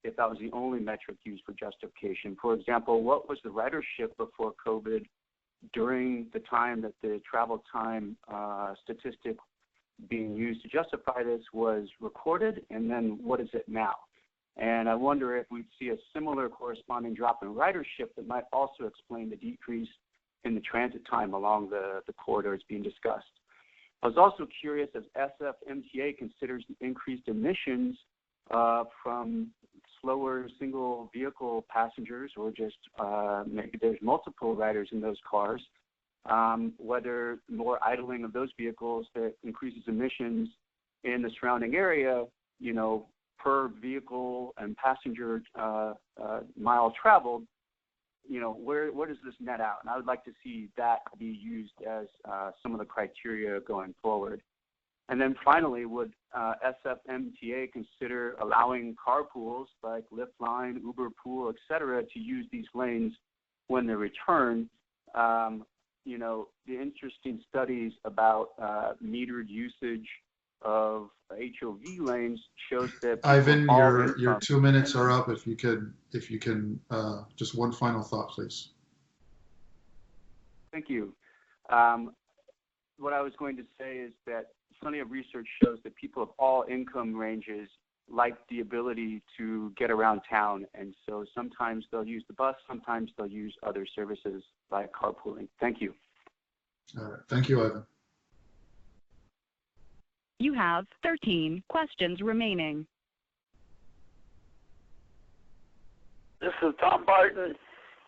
if that was the only metric used for justification. For example, what was the ridership before COVID during the time that the travel time statistic being used to justify this was recorded, and then what is it now? And I wonder if we'd see a similar corresponding drop in ridership that might also explain the decrease in the transit time along the corridors being discussed. I was also curious as SFMTA considers the increased emissions from slower single vehicle passengers, or just maybe there's multiple riders in those cars, whether more idling of those vehicles that increases emissions in the surrounding area, per vehicle and passenger mile traveled, where does this net out? And I would like to see that be used as some of the criteria going forward. And then finally, would SFMTA consider allowing carpools like Lyft Line, Uber Pool, et cetera, to use these lanes when they return? The interesting studies about metered usage of HOV lanes shows that Ivan, your 2 minutes are up. If you can, just one final thought, please. Thank you. What I was going to say is that plenty of research shows that people of all income ranges like the ability to get around town, and so sometimes they'll use the bus, sometimes they'll use other services like carpooling. Thank you. All right. Thank you, Ivan. You have 13 questions remaining. This is Tom Barton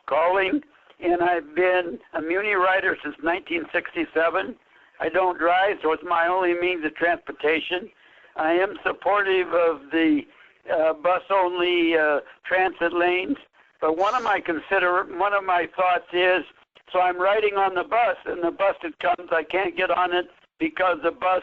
calling, and I've been a Muni rider since 1967. I don't drive, so it's my only means of transportation. I am supportive of the bus-only transit lanes, but one of my thoughts is, so I'm riding on the bus, and the bus that comes, I can't get on it because the bus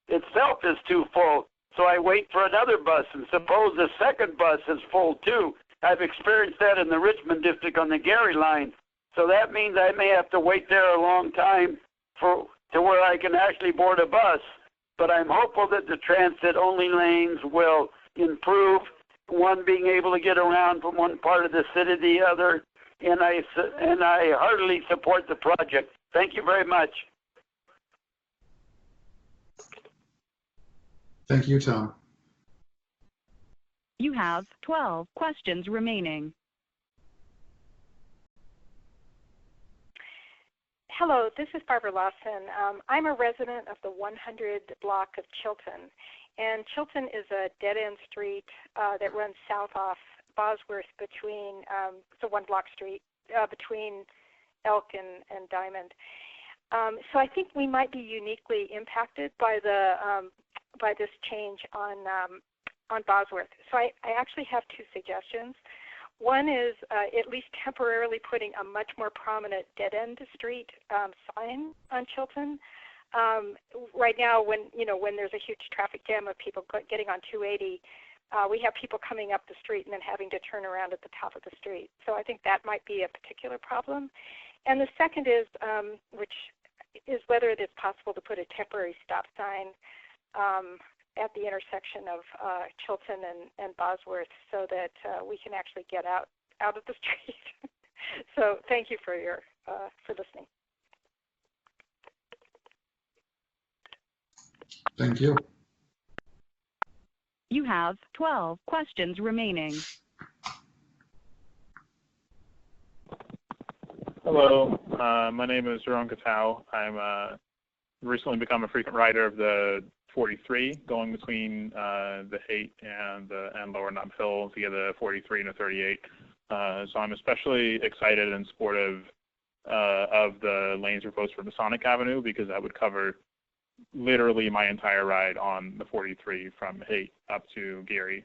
itself is too full. So I wait for another bus, and suppose the second bus is full too. I've experienced that in the Richmond district on the Gary line. So that means I may have to wait there a long time to where I can actually board a bus. But I'm hopeful that the transit-only lanes will improve, one being able to get around from one part of the city to the other, and I heartily support the project. Thank you very much. Thank you, Tom. You have 12 questions remaining. Hello, this is Barbara Lawson. I'm a resident of the 100 block of Chilton, and Chilton is a dead-end street that runs south off Bosworth between, it's a one-block street between Elk and Diamond. So I think we might be uniquely impacted by this change on Bosworth. So I actually have two suggestions. One is at least temporarily putting a much more prominent dead-end street sign on Chilton. Right now, when there's a huge traffic jam of people getting on 280, we have people coming up the street and then having to turn around at the top of the street. So I think that might be a particular problem. And the second is, which is whether it is possible to put a temporary stop sign at the intersection of Chilton and Bosworth, so that we can actually get out of the street. So thank you for listening. Thank you. You have 12 questions remaining. Hello, my name is Jerome Katau. I'm recently become a frequent rider of the 43, going between the Haight and Lower Nob Hill to get the 43 and the 38. So I'm especially excited and supportive of the lanes proposed for Masonic Avenue, because that would cover literally my entire ride on the 43 from Haight up to Gary.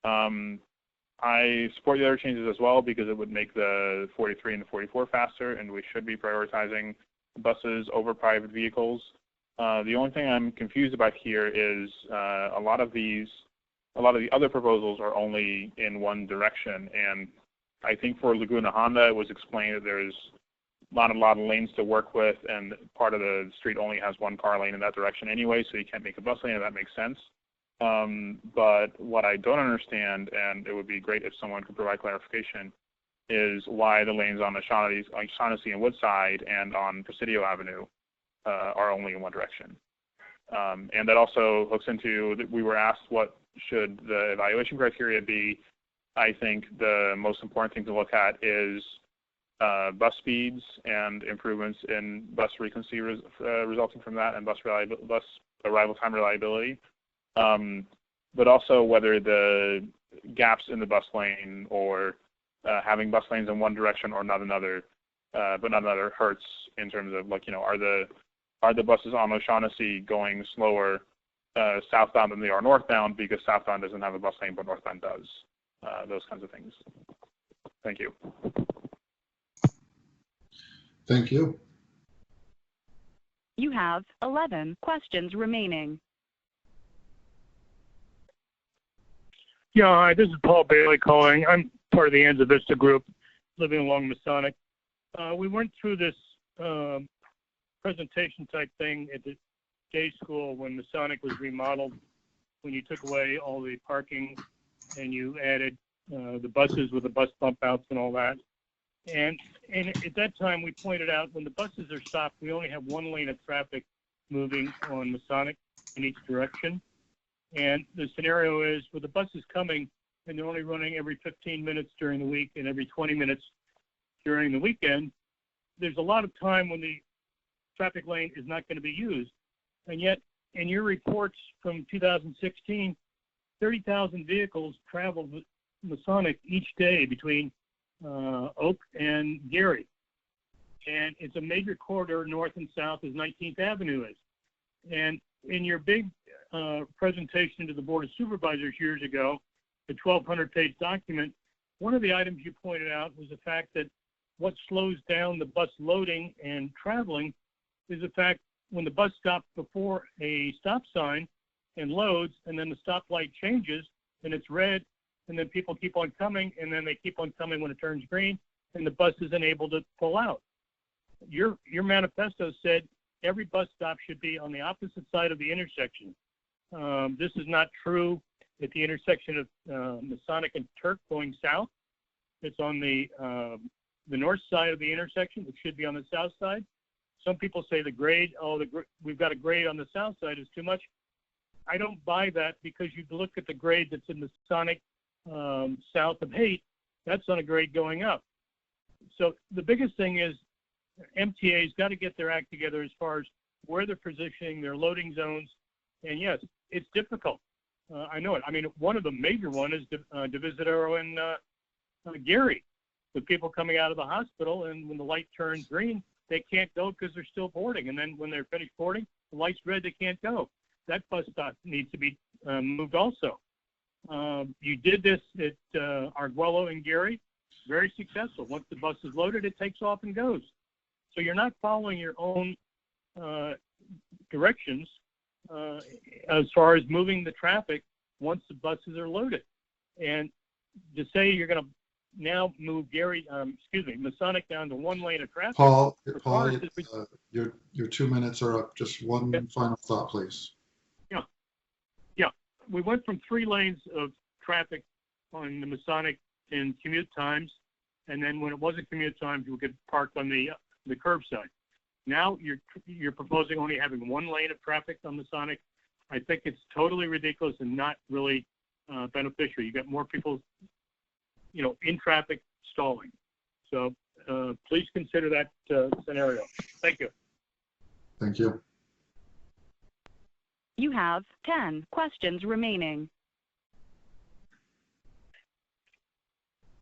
I support the other changes as well, because it would make the 43 and the 44 faster, and we should be prioritizing buses over private vehicles. The only thing I'm confused about here is a lot of the other proposals are only in one direction, and I think for Laguna Honda it was explained that there's not a lot of lanes to work with, and part of the street only has one car lane in that direction anyway, so you can't make a bus lane, and that makes sense. But what I don't understand, and it would be great if someone could provide clarification, is why the lanes on Shaughnessy and Woodside and on Presidio Avenue are only in one direction. And that also hooks into, we were asked what should the evaluation criteria be. I think the most important thing to look at is bus speeds and improvements in bus frequency resulting from that, and bus arrival time reliability. But also whether the gaps in the bus lane, or having bus lanes in one direction or not another, but not another, hurts in terms of, like, are the buses on O'Shaughnessy going slower southbound than they are northbound because southbound doesn't have a bus lane but northbound does? Those kinds of things. Thank you. Thank you. You have 11 questions remaining. Yeah, hi, this is Paul Bailey calling. I'm part of the Anza Vista group living along Masonic. We went through this presentation type thing at the day school when Masonic was remodeled, when you took away all the parking and you added the buses with the bus bump outs and all that. And at that time, we pointed out when the buses are stopped, we only have one lane of traffic moving on Masonic in each direction. And the scenario is, with the buses coming, and they're only running every 15 minutes during the week and every 20 minutes during the weekend, there's a lot of time when the traffic lane is not going to be used. And yet, in your reports from 2016, 30,000 vehicles traveled with Masonic each day between Oak and Gary. And it's a major corridor north and south, as 19th Avenue is. And in your big presentation to the Board of Supervisors years ago, the 1,200-page document, one of the items you pointed out was the fact that what slows down the bus loading and traveling is the fact when the bus stops before a stop sign and loads, and then the stoplight changes and it's red, and then people keep on coming, and then they keep on coming when it turns green, and the bus isn't able to pull out. Your manifesto said every bus stop should be on the opposite side of the intersection. This is not true at the intersection of Masonic and Turk going south. It's on the north side of the intersection. It should be on the south side. Some people say the grade, we've got a grade on the south side is too much. I don't buy that, because you look at the grade that's in the Masonic south of Haight, that's on a grade going up. So the biggest thing is MTA's got to get their act together as far as where they're positioning their loading zones. And yes, it's difficult. I know it. I mean, one of the major one is Divisadero and Gary. The people coming out of the hospital, and when the light turns green, they can't go because they're still boarding. And then when they're finished boarding, the light's red, they can't go. That bus stop needs to be moved also. You did this at Arguello and Gary. very successful. Once the bus is loaded, it takes off and goes. So you're not following your own directions as far as moving the traffic once the buses are loaded. And to say you're going to now move Masonic down to one lane of traffic. Paul, your 2 minutes are up. Just one final thought, please. Yeah. We went from 3 lanes of traffic on the Masonic in commute times, and then when it wasn't commute times, you would get parked on the curbside. Now you're proposing only having 1 lane of traffic on Masonic. I think it's totally ridiculous and not really beneficial. You got more people, in traffic stalling. So please consider that scenario. Thank you. Thank you. You have 10 questions remaining.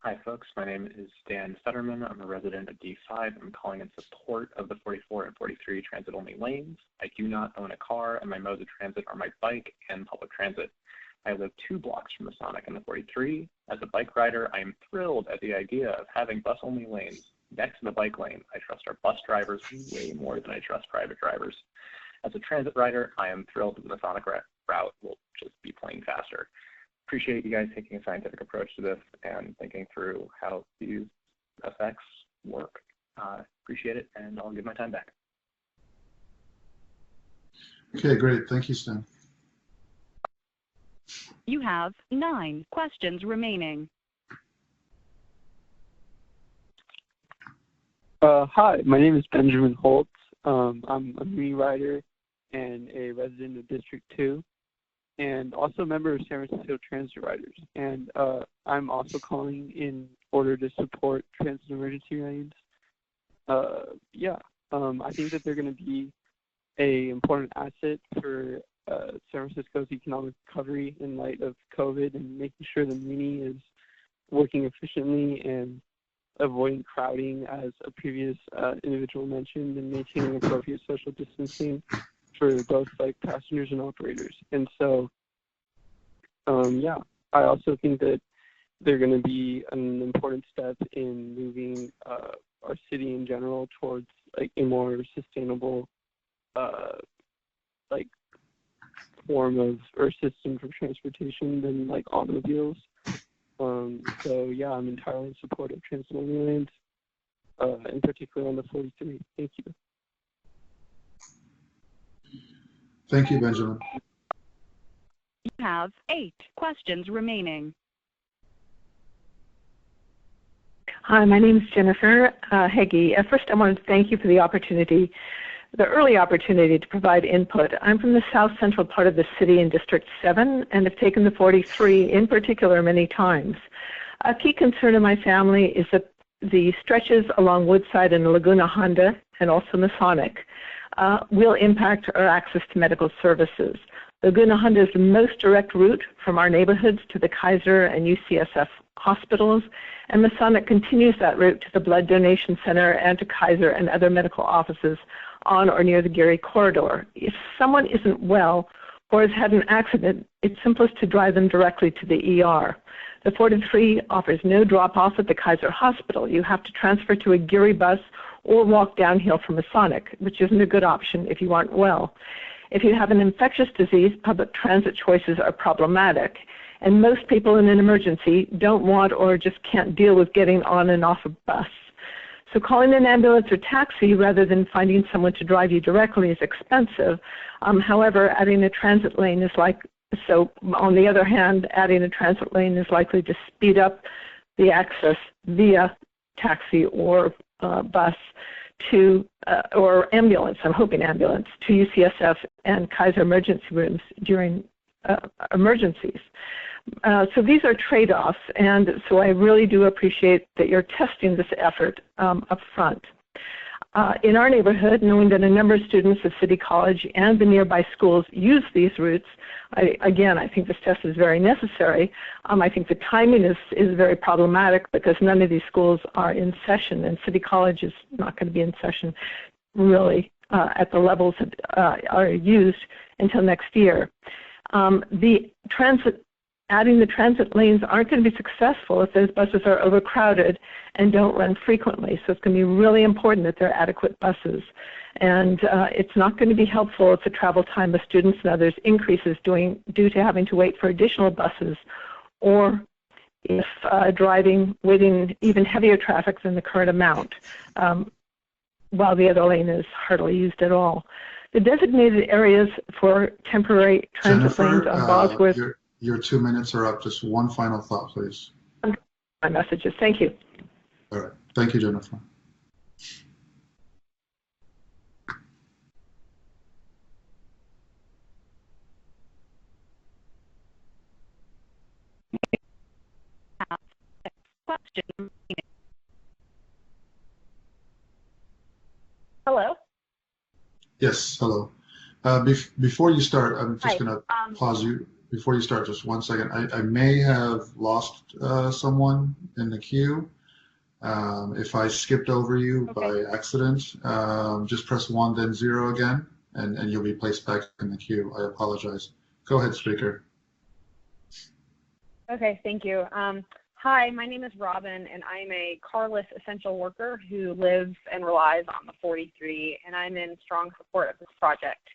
Hi, folks. My name is Dan Fetterman. I'm a resident of D5. I'm calling in support of the 44 and 43 transit-only lanes. I do not own a car, and my modes of transit are my bike and public transit. I live 2 blocks from Masonic and the 43. As a bike rider, I am thrilled at the idea of having bus-only lanes next to the bike lane. I trust our bus drivers way more than I trust private drivers. As a transit rider, I am thrilled that the Masonic route will just be plain faster. Appreciate you guys taking a scientific approach to this and thinking through how these effects work. Appreciate it, and I'll give my time back. Okay, great. Thank you, Stan. You have 9 questions remaining. Hi, my name is Benjamin Holtz. I'm a Muni rider and a resident of District 2, and also a member of San Francisco Transit Riders. And I'm also calling in order to support transit emergency lanes. I think that they're going to be an important asset for San Francisco's economic recovery in light of COVID, and making sure the Muni is working efficiently and avoiding crowding, as a previous individual mentioned, and maintaining appropriate social distancing for both passengers and operators. And so, I also think that they're going to be an important step in moving our city in general towards a more sustainable form of or system for transportation than automobiles. I'm entirely in support of transit-only lanes, in particular on the 43. Thank you. Thank you, Benjamin. You have 8 questions remaining. Hi, my name is Jennifer Heggie. First, I wanted to thank you for the early opportunity to provide input. I'm from the south central part of the city in District 7 and have taken the 43 in particular many times. A key concern of my family is that the stretches along Woodside and Laguna Honda and also Masonic will impact our access to medical services. Laguna Honda is the most direct route from our neighborhoods to the Kaiser and UCSF hospitals, and Masonic continues that route to the Blood Donation Center and to Kaiser and other medical offices on or near the Geary corridor. If someone isn't well or has had an accident, it's simplest to drive them directly to the ER. The 43 offers no drop-off at the Kaiser Hospital. You have to transfer to a Geary bus or walk downhill from Masonic, which isn't a good option if you aren't well. If you have an infectious disease, public transit choices are problematic, and most people in an emergency don't want or just can't deal with getting on and off a bus. So calling an ambulance or taxi rather than finding someone to drive you directly is expensive. However, adding a transit lane is on the other hand, adding a transit lane is likely to speed up the access via taxi or bus to, or ambulance, I'm hoping ambulance, to UCSF and Kaiser emergency rooms during emergencies. So these are trade-offs, and so I really do appreciate that you're testing this effort up front. In our neighborhood, knowing that a number of students of City College and the nearby schools use these routes, I think this test is very necessary. I think the timing is very problematic because none of these schools are in session, and City College is not going to be in session really at the levels that are used until next year. The transit adding the transit lanes aren't going to be successful if those buses are overcrowded and don't run frequently. So it's going to be really important that there are adequate buses. And it's not going to be helpful if the travel time of students and others increases due to having to wait for additional buses, or if waiting even heavier traffic than the current amount, while the other lane is hardly used at all. The designated areas for temporary transit lanes on Bosworth. Your 2 minutes are up. Just one final thought, please. My messages. Thank you. All right. Thank you, Jennifer. Question. Hello? Yes, hello. Before you start, I'm just going to pause you. Before you start, just 1 second. I may have lost someone in the queue. If I skipped over you by accident, just press 1, then 0 again, and you'll be placed back in the queue. I apologize. Go ahead, speaker. Okay, thank you. Hi, my name is Robin, and I'm a carless essential worker who lives and relies on the 43, and I'm in strong support of this project.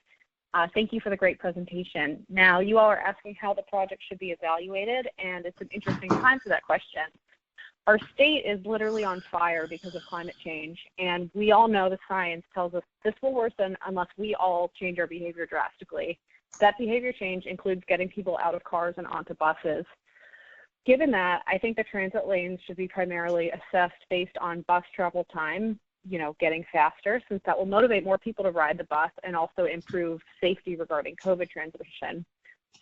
Thank you for the great presentation. Now, you all are asking how the project should be evaluated, and it's an interesting time for that question. Our state is literally on fire because of climate change, and we all know the science tells us this will worsen unless we all change our behavior drastically. That behavior change includes getting people out of cars and onto buses. Given that, I think the transit lanes should be primarily assessed based on bus travel time, getting faster, since that will motivate more people to ride the bus and also improve safety regarding COVID transmission.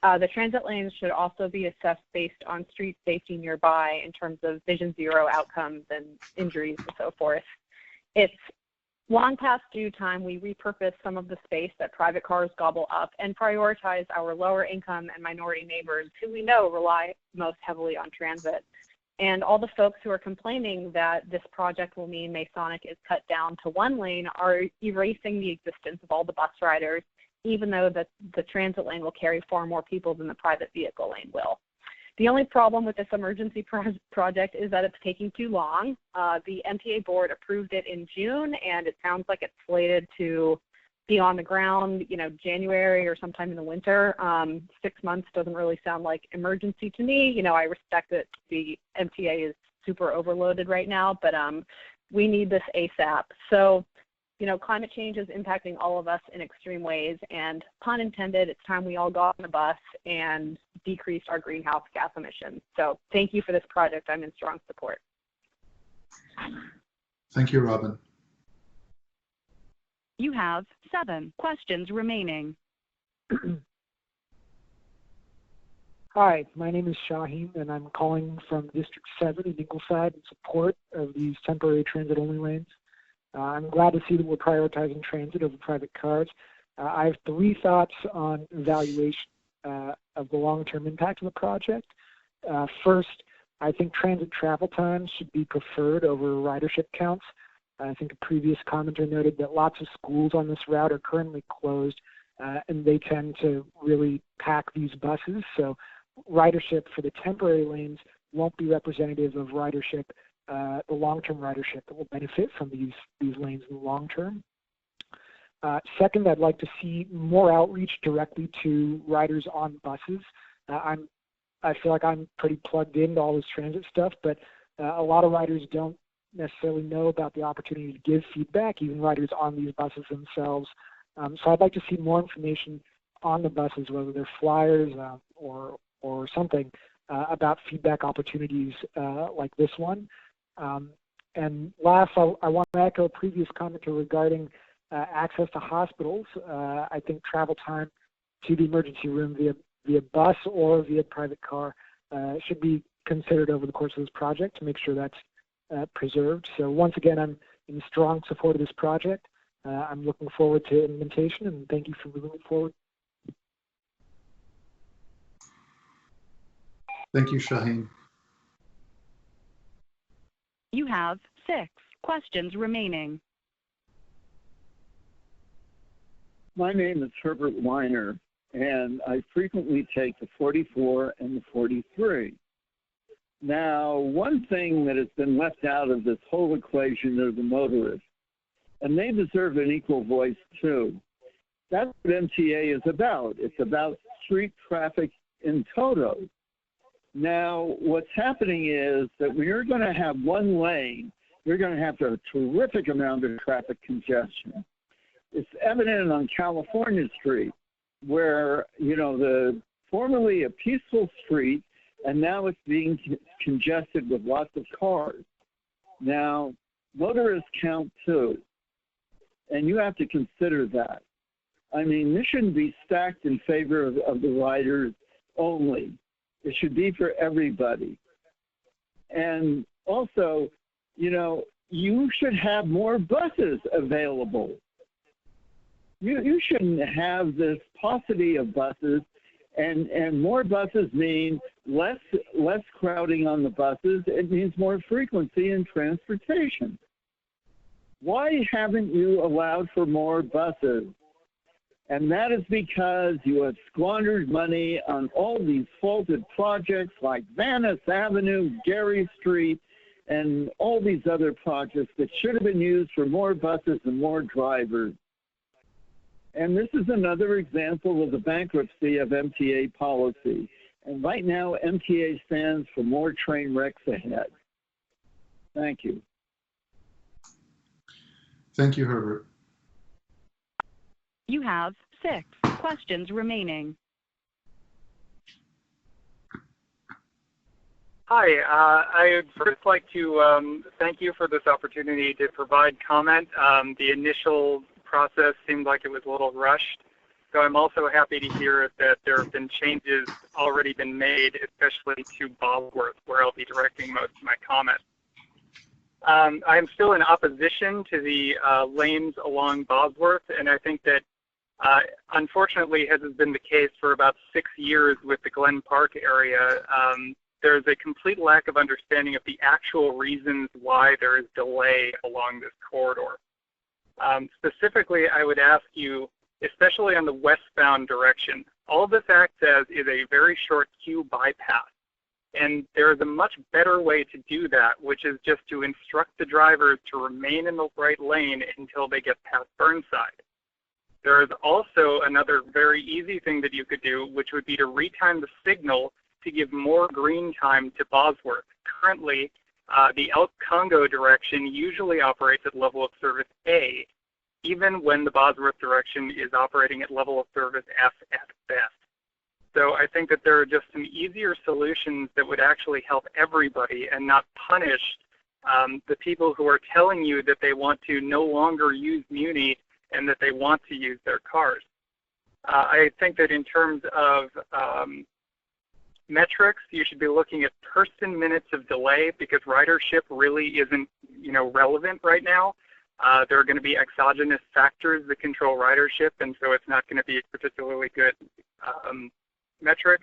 The transit lanes should also be assessed based on street safety nearby in terms of vision zero outcomes and injuries and so forth. It's long past due time we repurpose some of the space that private cars gobble up and prioritize our lower income and minority neighbors who we know rely most heavily on transit. And all the folks who are complaining that this project will mean Masonic is cut down to 1 lane are erasing the existence of all the bus riders, even though the transit lane will carry far more people than the private vehicle lane will. The only problem with this emergency project is that it's taking too long. The MTA board approved it in June, and it sounds like it's slated to be on the ground, January or sometime in the winter. 6 months doesn't really sound like emergency to me. I respect that the MTA is super overloaded right now, but we need this ASAP. So, climate change is impacting all of us in extreme ways, and pun intended, it's time we all got on the bus and decreased our greenhouse gas emissions. So thank you for this project. I'm in strong support. Thank you, Robin. You have 7 questions remaining. Hi, my name is Shaheen, and I'm calling from District 7 in Ingleside in support of these temporary transit-only lanes. I'm glad to see that we're prioritizing transit over private cars. I have 3 thoughts on evaluation of the long-term impact of the project. First, I think transit travel times should be preferred over ridership counts. I think a previous commenter noted that lots of schools on this route are currently closed, and they tend to really pack these buses. So ridership for the temporary lanes won't be representative of ridership, the long-term ridership that will benefit from these lanes in the long term. Second, I'd like to see more outreach directly to riders on buses. I feel like I'm pretty plugged into all this transit stuff, but a lot of riders don't necessarily know about the opportunity to give feedback, even riders on these buses themselves. So I'd like to see more information on the buses, whether they're flyers or something, about feedback opportunities like this one. And last, I want to echo a previous commenter regarding access to hospitals. I think travel time to the emergency room via bus or via private car should be considered over the course of this project to make sure that's preserved. So once again, I'm in strong support of this project. I'm looking forward to implementation, and thank you for moving it forward. Thank you, Shaheen. You have 6 questions remaining. My name is Herbert Weiner, and I frequently take the 44 and the 43. Now, one thing that has been left out of this whole equation are the motorists, and they deserve an equal voice too. That's what MTA is about. It's about street traffic in toto. Now, what's happening is that when you're going to have one lane, you're going to have a terrific amount of traffic congestion. It's evident on California Street, where, you know, the formerly a peaceful street, and now it's being congested with lots of cars. Now, motorists count too, and you have to consider that. I mean, this shouldn't be stacked in favor of the riders only. It should be for everybody. And also, you know, you should have more buses available. You shouldn't have this paucity of buses, and more buses mean less crowding on the buses. It means more frequency in transportation. Why haven't you allowed for more buses? And that is because you have squandered money on all these faulted projects like Venice Avenue, Gary Street, and all these other projects that should have been used for more buses and more drivers. And this is another example of the bankruptcy of MTA policy. And right now, MTA stands for more train wrecks ahead. Thank you. Thank you, Herbert. You have 6 questions remaining. Hi, I would first like to thank you for this opportunity to provide comment. The initial process seemed like it was a little rushed, so I'm also happy to hear that there have been changes already been made, especially to Bosworth, where I'll be directing most of my comments. I am still in opposition to the lanes along Bosworth, and I think that unfortunately, as has been the case for about 6 years with the Glen Park area, there's a complete lack of understanding of the actual reasons why there is delay along this corridor. Specifically, I would ask you, especially on the westbound direction, all this acts as is a very short queue bypass. And there is a much better way to do that, which is just to instruct the drivers to remain in the right lane until they get past Burnside. There is also another very easy thing that you could do, which would be to retime the signal to give more green time to Bosworth. Currently, the El Congo direction usually operates at level of service A, even when the Bosworth direction is operating at level of service F at best. So I think that there are just some easier solutions that would actually help everybody and not punish the people who are telling you that they want to no longer use Muni and that they want to use their cars. I think that in terms of metrics, you should be looking at person minutes of delay, because ridership really isn't, relevant right now. There are going to be exogenous factors that control ridership, and so it's not going to be a particularly good metric.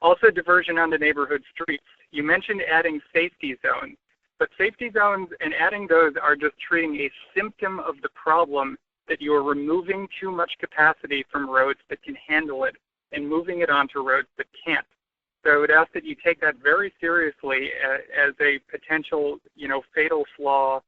Also, diversion onto neighborhood streets. You mentioned adding safety zones, but safety zones and adding those are just treating a symptom of the problem, that you are removing too much capacity from roads that can handle it and moving it onto roads that can't. So I would ask that you take that very seriously as a potential, fatal flaw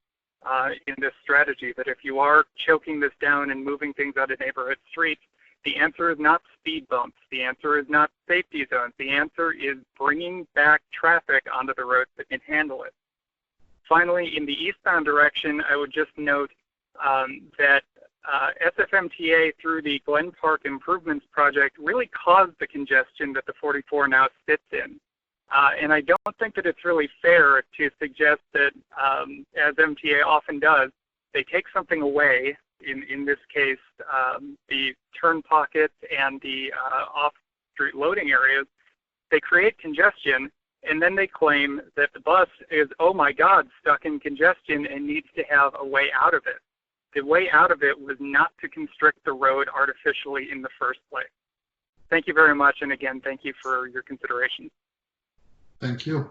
in this strategy, that if you are choking this down and moving things out of neighborhood streets, the answer is not speed bumps. The answer is not safety zones. The answer is bringing back traffic onto the roads that can handle it. Finally, in the eastbound direction, I would just note that SFMTA, through the Glen Park Improvements Project, really caused the congestion that the 44 now sits in. And I don't think that it's really fair to suggest that, as MTA often does, they take something away, in this case, the turn pockets and the off-street loading areas. They create congestion, and then they claim that the bus is, oh my God, stuck in congestion and needs to have a way out of it. The way out of it was not to constrict the road artificially in the first place. Thank you very much, and again, thank you for your consideration. Thank you.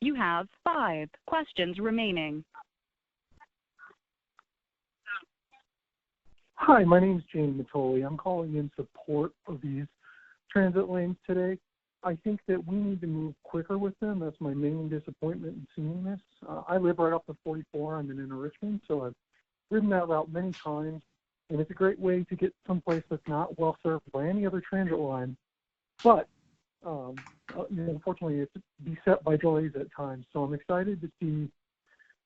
You have 5 questions remaining. Hi, my name is Jamie Matoli. I'm calling in support of these transit lanes today. I think that we need to move quicker with them. That's my main disappointment in seeing this. I live right off the 44. I'm in Inner Richmond, so I've ridden that route many times, and it's a great way to get someplace that's not well served by any other transit line. But unfortunately, it's beset by delays at times. So I'm excited to see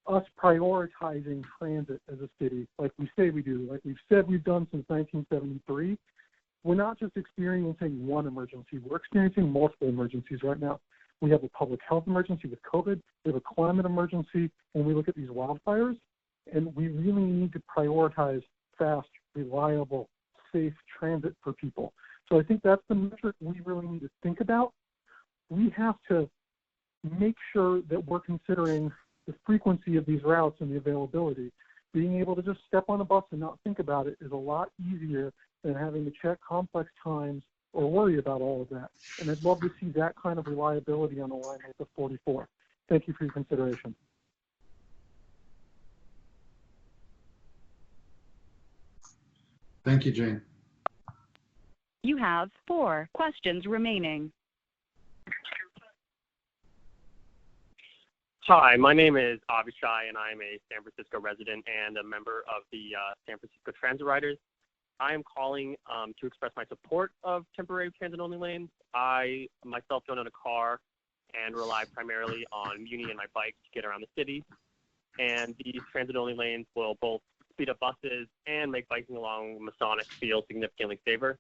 us prioritizing transit as a city, like we say we do, like we've said we've done since 1973. We're not just experiencing one emergency, we're experiencing multiple emergencies right now. We have a public health emergency with COVID, we have a climate emergency, and we look at these wildfires, and we really need to prioritize fast, reliable, safe transit for people. So I think that's the metric we really need to think about. We have to make sure that we're considering the frequency of these routes and the availability. Being able to just step on a bus and not think about it is a lot easier than having to check complex times or worry about all of that. And I'd love to see that kind of reliability on the line with the 44. Thank you for your consideration. Thank you, Jane. You have 4 questions remaining. Hi, my name is Avishai, and I'm a San Francisco resident and a member of the San Francisco Transit Riders. I am calling to express my support of temporary transit-only lanes. I myself don't own a car and rely primarily on Muni and my bike to get around the city. And these transit-only lanes will both speed up buses and make biking along Masonic feel significantly safer.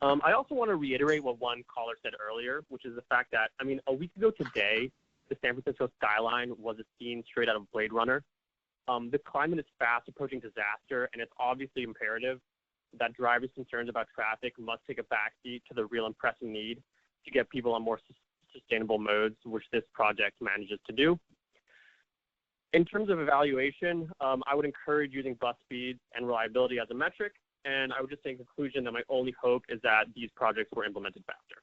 I also want to reiterate what one caller said earlier, which is the fact that, a week ago today, the San Francisco skyline was a scene straight out of Blade Runner. The climate is fast approaching disaster, and it's obviously imperative that drivers' concerns about traffic must take a backseat to the real and pressing need to get people on more sustainable modes, which this project manages to do. In terms of evaluation, I would encourage using bus speeds and reliability as a metric, and I would just say in conclusion that my only hope is that these projects were implemented faster.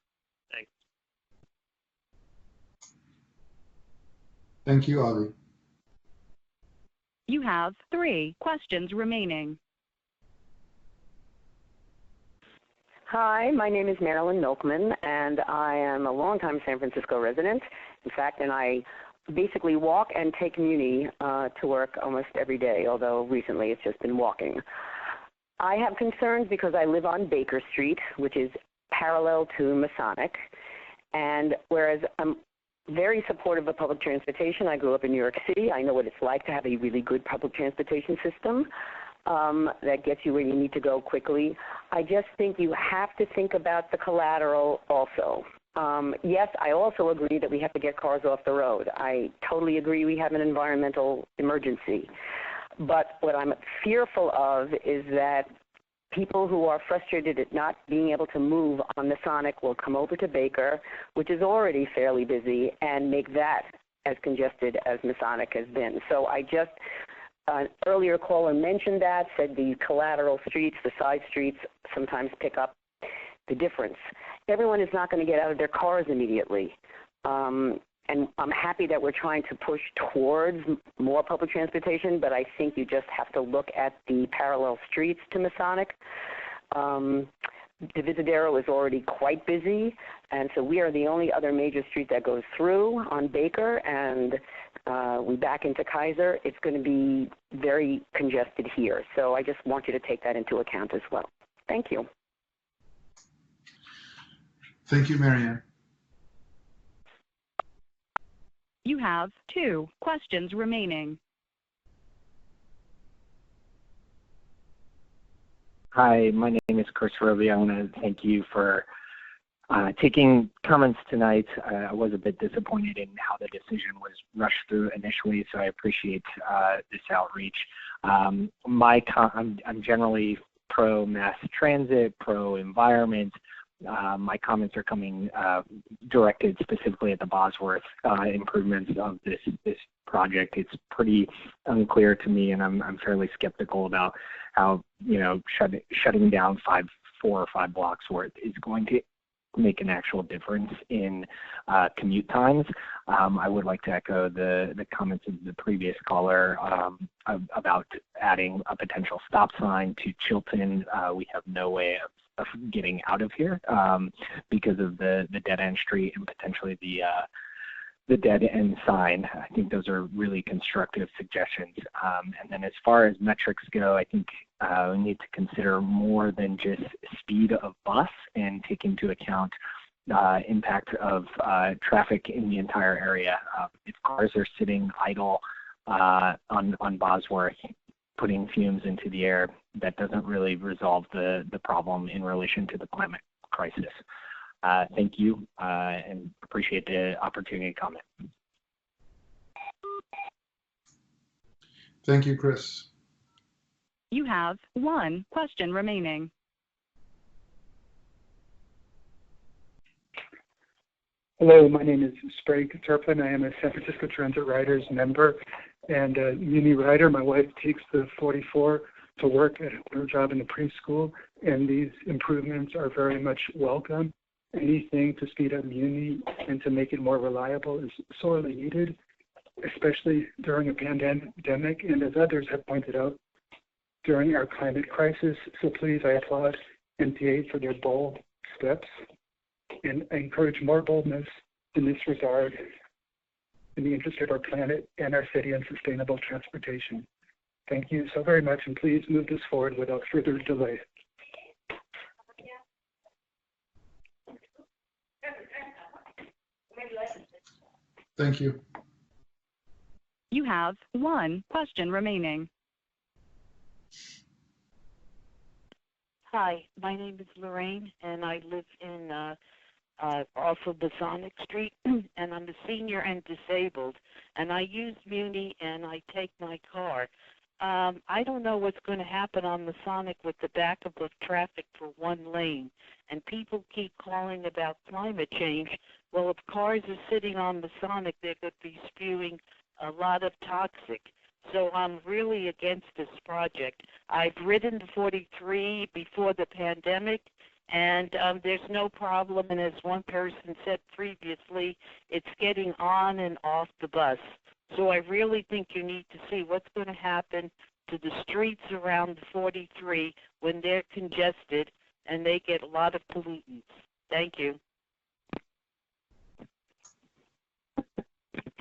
Thanks. Thank you, Avi. You have 3 questions remaining. Hi, my name is Marilyn Milkman, and I am a longtime San Francisco resident. In fact, and I basically walk and take Muni to work almost every day, although recently it's just been walking. I have concerns because I live on Baker Street, which is parallel to Masonic, and whereas I'm very supportive of public transportation, I grew up in New York City. I know what it's like to have a really good public transportation system that gets you where you need to go quickly. I just think you have to think about the collateral also. Yes, I also agree that we have to get cars off the road. I totally agree we have an environmental emergency. But what I'm fearful of is that people who are frustrated at not being able to move on Masonic will come over to Baker, which is already fairly busy, and make that as congested as Masonic has been. So I just, an earlier caller mentioned that, said the collateral streets, the side streets sometimes pick up the difference. Everyone is not going to get out of their cars immediately. And I'm happy that we're trying to push towards more public transportation, but I think you just have to look at the parallel streets to Masonic. The Visadero is already quite busy, and so we are the only other major street that goes through on Baker, and we back into Kaiser. It's going to be very congested here, so I just want you to take that into account as well. Thank you. Thank you, Marianne. You have 2 questions remaining. Hi, my name is Chris Roby. I want to thank you for taking comments tonight. I was a bit disappointed in how the decision was rushed through initially, so I appreciate this outreach. I'm generally pro-mass transit, pro-environment. My comments are coming directed specifically at the Bosworth improvements of this project. It's pretty unclear to me, and I'm fairly skeptical about how shutting down 4 or 5 blocks worth is going to make an actual difference in commute times. I would like to echo the comments of the previous caller about adding a potential stop sign to Chilton. We have no way of getting out of here because of the dead end street and potentially the dead end sign. I think those are really constructive suggestions. And then as far as metrics go, I think we need to consider more than just speed of bus and take into account impact of traffic in the entire area. If cars are sitting idle on Bosworth, putting fumes into the air, that doesn't really resolve the problem in relation to the climate crisis. Thank you and appreciate the opportunity to comment. Thank you, Chris. You have one question remaining. Hello, my name is Sprague Turpin. I am a San Francisco Transit Riders member and a Muni rider. My wife takes the 44 to work at her job in the preschool, and these improvements are very much welcome. Anything to speed up Muni and to make it more reliable is sorely needed, especially during a pandemic and, as others have pointed out, during our climate crisis. So please, I applaud MTA for their bold steps, and I encourage more boldness in this regard in the interest of our planet and our city and sustainable transportation. Thank you so very much, and please move this forward without further delay. Thank you. You have one question remaining. Hi, my name is Lorraine, and I live in off of Masonic Street, and I'm a senior and disabled, and I use Muni and I take my car. I don't know what's going to happen on Masonic with the backup of traffic for one lane, and people keep calling about climate change. Well, if cars are sitting on Masonic, they're going to be spewing a lot of toxic. So I'm really against this project. I've ridden the 43 before the pandemic, and there's no problem. And as one person said previously, it's getting on and off the bus. So I really think you need to see what's going to happen to the streets around the 43 when they're congested and they get a lot of pollutants. Thank you.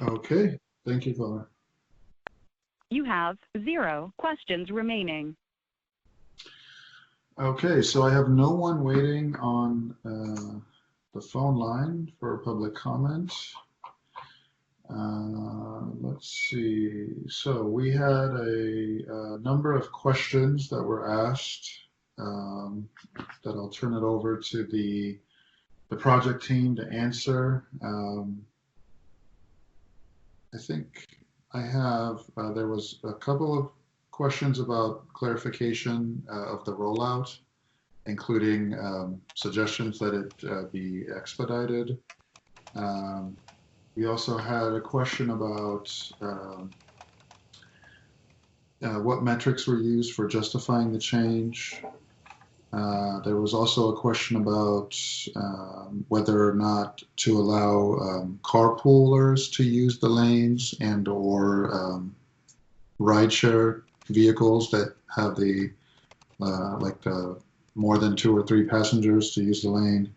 Okay. Thank you, caller. You have 0 questions remaining. Okay, so I have no one waiting on the phone line for public comment. Let's see. So we had a number of questions that were asked that I'll turn it over to the project team to answer. I think I have, there was a couple of questions about clarification of the rollout, including suggestions that it be expedited. We also had a question about what metrics were used for justifying the change. There was also a question about whether or not to allow carpoolers to use the lanes and or rideshare vehicles that have the more than 2 or 3 passengers to use the lane.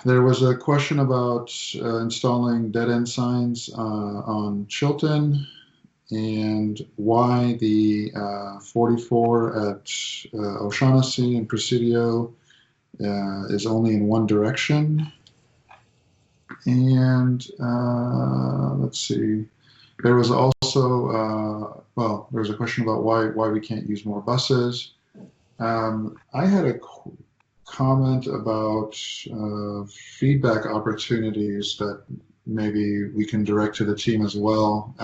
There was a question about installing dead-end signs on Chilton and why the 44 at O'Shaughnessy and Presidio is only in one direction. And let's see, there was also, well, there was a question about why we can't use more buses. I had a comment about feedback opportunities that maybe we can direct to the team as well.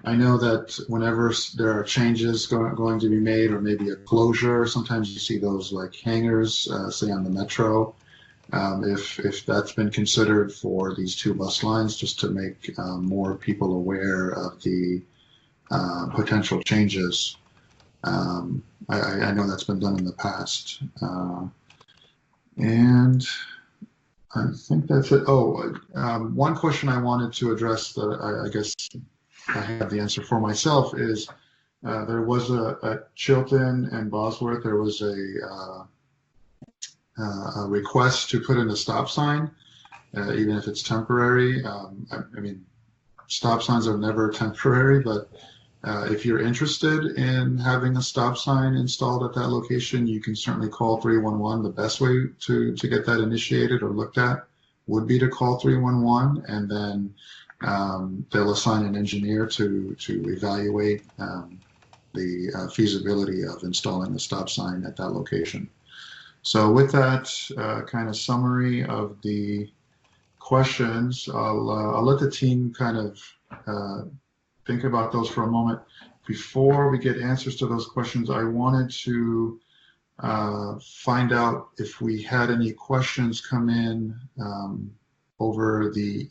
I know that whenever there are changes going to be made, or maybe a closure, sometimes you see those like hangars, say on the metro. If that's been considered for these 2 bus lines, just to make more people aware of the potential changes. I know that's been done in the past. And I think that's it. Oh, one question I wanted to address that I guess I have the answer for myself is there was at Chilton and Bosworth, there was a request to put in a stop sign, even if it's temporary. I mean, stop signs are never temporary, but if you're interested in having a stop sign installed at that location, you can certainly call 311. The best way to get that initiated or looked at would be to call 311, and then they'll assign an engineer to evaluate the feasibility of installing a stop sign at that location. So with that kind of summary of the questions, I'll let the team kind of think about those for a moment. Before we get answers to those questions, I wanted to find out if we had any questions come in over the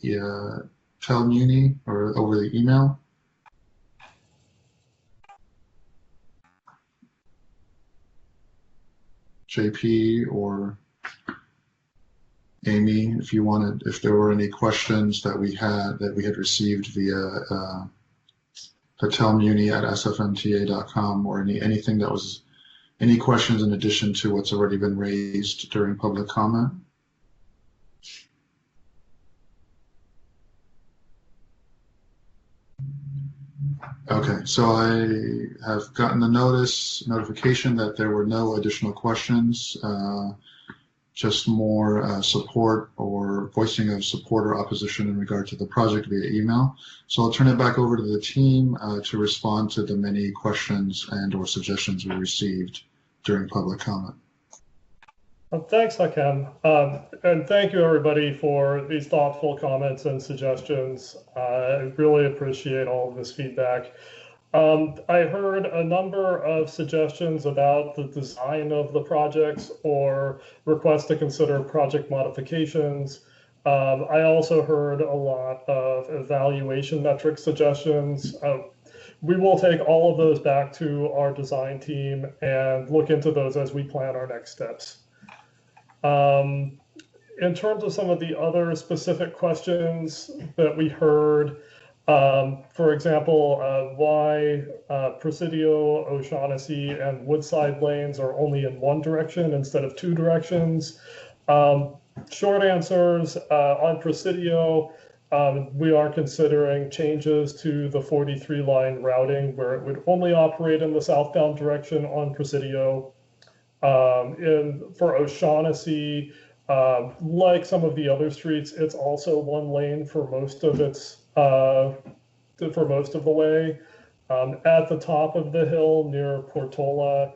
Muni or over the email. JP or Amy, if there were any questions that we had received via Muni at sfmta.com, or anything that was any questions in addition to what's already been raised during public comment. Okay, so I have gotten the notification that there were no additional questions, just more support or voicing of support or opposition in regard to the project via email. So I'll turn it back over to the team to respond to the many questions and or suggestions we received during public comment. Thanks, Hakem. And thank you, everybody, for these thoughtful comments and suggestions. I really appreciate all of this feedback. I heard a number of suggestions about the design of the projects or requests to consider project modifications. I also heard a lot of evaluation metric suggestions. We will take all of those back to our design team and look into those as we plan our next steps. In terms of some of the other specific questions that we heard, for example, why Presidio, O'Shaughnessy, and Woodside lanes are only in one direction instead of two directions. Short answers, on Presidio, we are considering changes to the 43 line routing where it would only operate in the southbound direction on Presidio. For O'Shaughnessy, like some of the other streets, it's also one lane for most of the way. At the top of the hill near Portola,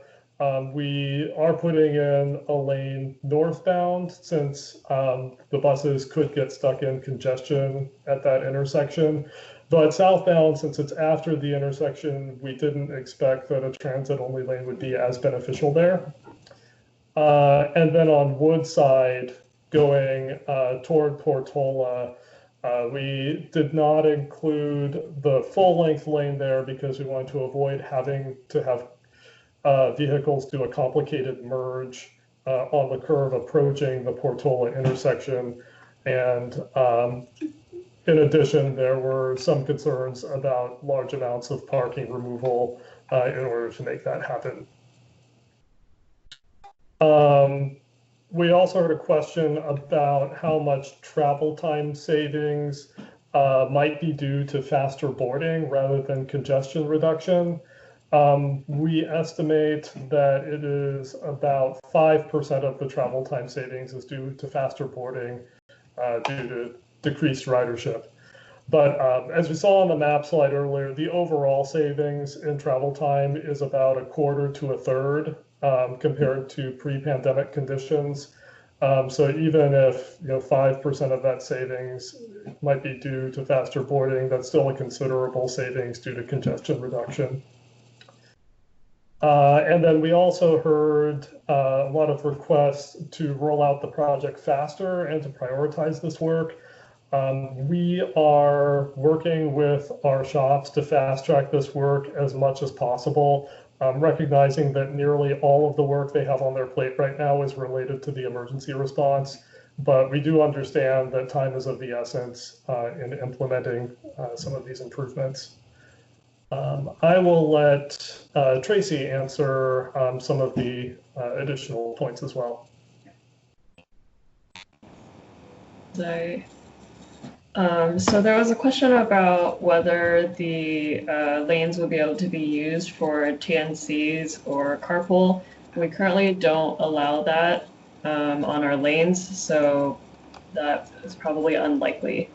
we are putting in a lane northbound since the buses could get stuck in congestion at that intersection. But southbound, since it's after the intersection, we didn't expect that a transit-only lane would be as beneficial there. And then on Woodside, going toward Portola, we did not include the full-length lane there because we wanted to avoid having to have vehicles do a complicated merge on the curve approaching the Portola intersection. And in addition, there were some concerns about large amounts of parking removal in order to make that happen. We also heard a question about how much travel time savings might be due to faster boarding rather than congestion reduction. We estimate that it is about 5% of the travel time savings is due to faster boarding due to decreased ridership. But as we saw on the map slide earlier, the overall savings in travel time is about a quarter to a third compared to pre-pandemic conditions. So even if 5% of that savings might be due to faster boarding, that's still a considerable savings due to congestion reduction. And then we also heard a lot of requests to roll out the project faster and to prioritize this work. We are working with our shops to fast track this work as much as possible. recognizing that nearly all of the work they have on their plate right now is related to the emergency response. But we do understand that time is of the essence in implementing some of these improvements. I will let Tracy answer some of the additional points as well. So there was a question about whether the lanes would be able to be used for TNCs or carpool. We currently don't allow that on our lanes, so that is probably unlikely.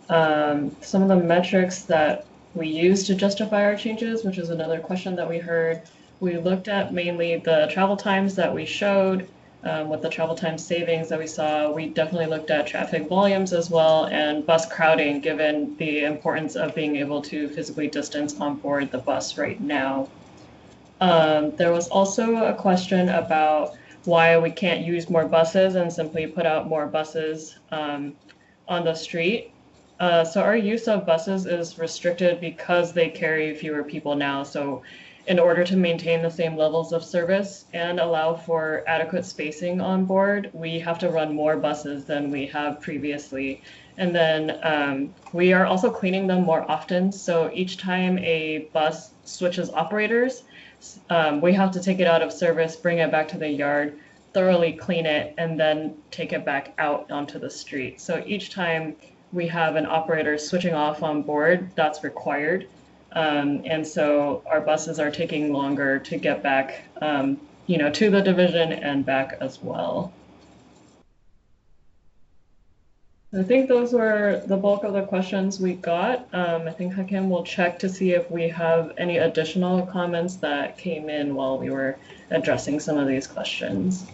Some of the metrics that we use to justify our changes, which is another question that we heard, we looked at mainly the travel times that we showed. With the travel time savings that we saw, we definitely looked at traffic volumes as well and bus crowding, given the importance of being able to physically distance on board the bus right now. There was also a question about why we can't use more buses and simply put out more buses on the street. So our use of buses is restricted because they carry fewer people now. So in order to maintain the same levels of service and allow for adequate spacing on board, we have to run more buses than we have previously. And then we are also cleaning them more often. So each time a bus switches operators, we have to take it out of service, bring it back to the yard, thoroughly clean it, and then take it back out onto the street. So each time we have an operator switching off on board, that's required. And so our buses are taking longer to get back, to the division and back as well. I think those were the bulk of the questions we got. I think Hakim will check to see if we have any additional comments that came in while we were addressing some of these questions.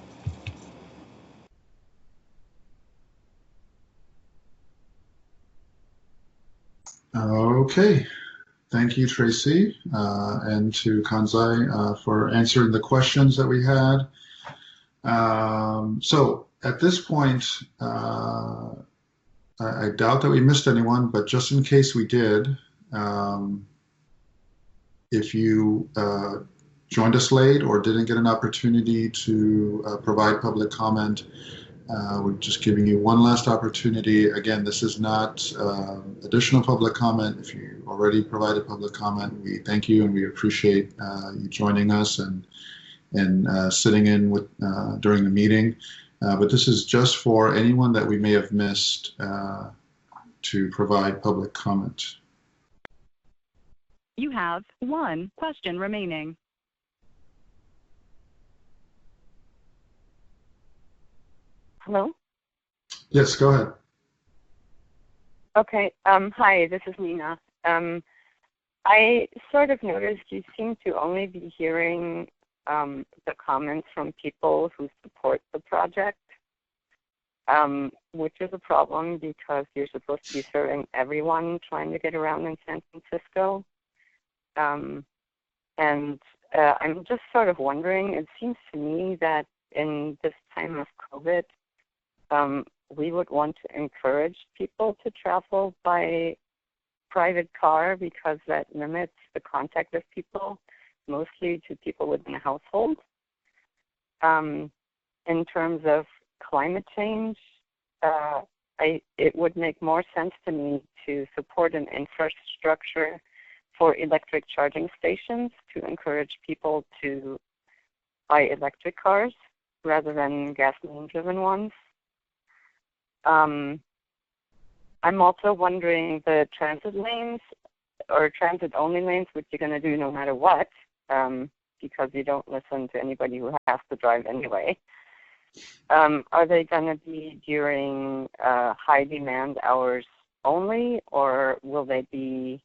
Okay. Thank you, Tracy, and to Kanzai for answering the questions that we had. So at this point, I doubt that we missed anyone, but just in case we did, if you joined us late or didn't get an opportunity to provide public comment, we're just giving you one last opportunity. Again, this is not additional public comment. If you already provided public comment, we thank you and we appreciate you joining us and sitting in with during the meeting. But this is just for anyone that we may have missed to provide public comment. You have one question remaining. Hello? Yes, go ahead. Okay. Hi, this is Nina. I sort of noticed you seem to only be hearing the comments from people who support the project, which is a problem because you're supposed to be serving everyone trying to get around in San Francisco. And I'm just sort of wondering, it seems to me that in this time of COVID, we would want to encourage people to travel by private car because that limits the contact of people, mostly to people within a household. In terms of climate change, it would make more sense to me to support an infrastructure for electric charging stations to encourage people to buy electric cars rather than gasoline-driven ones. I'm also wondering the transit lanes or transit-only lanes, which you're going to do no matter what, because you don't listen to anybody who has to drive anyway. Are they going to be during high-demand hours only, or will they be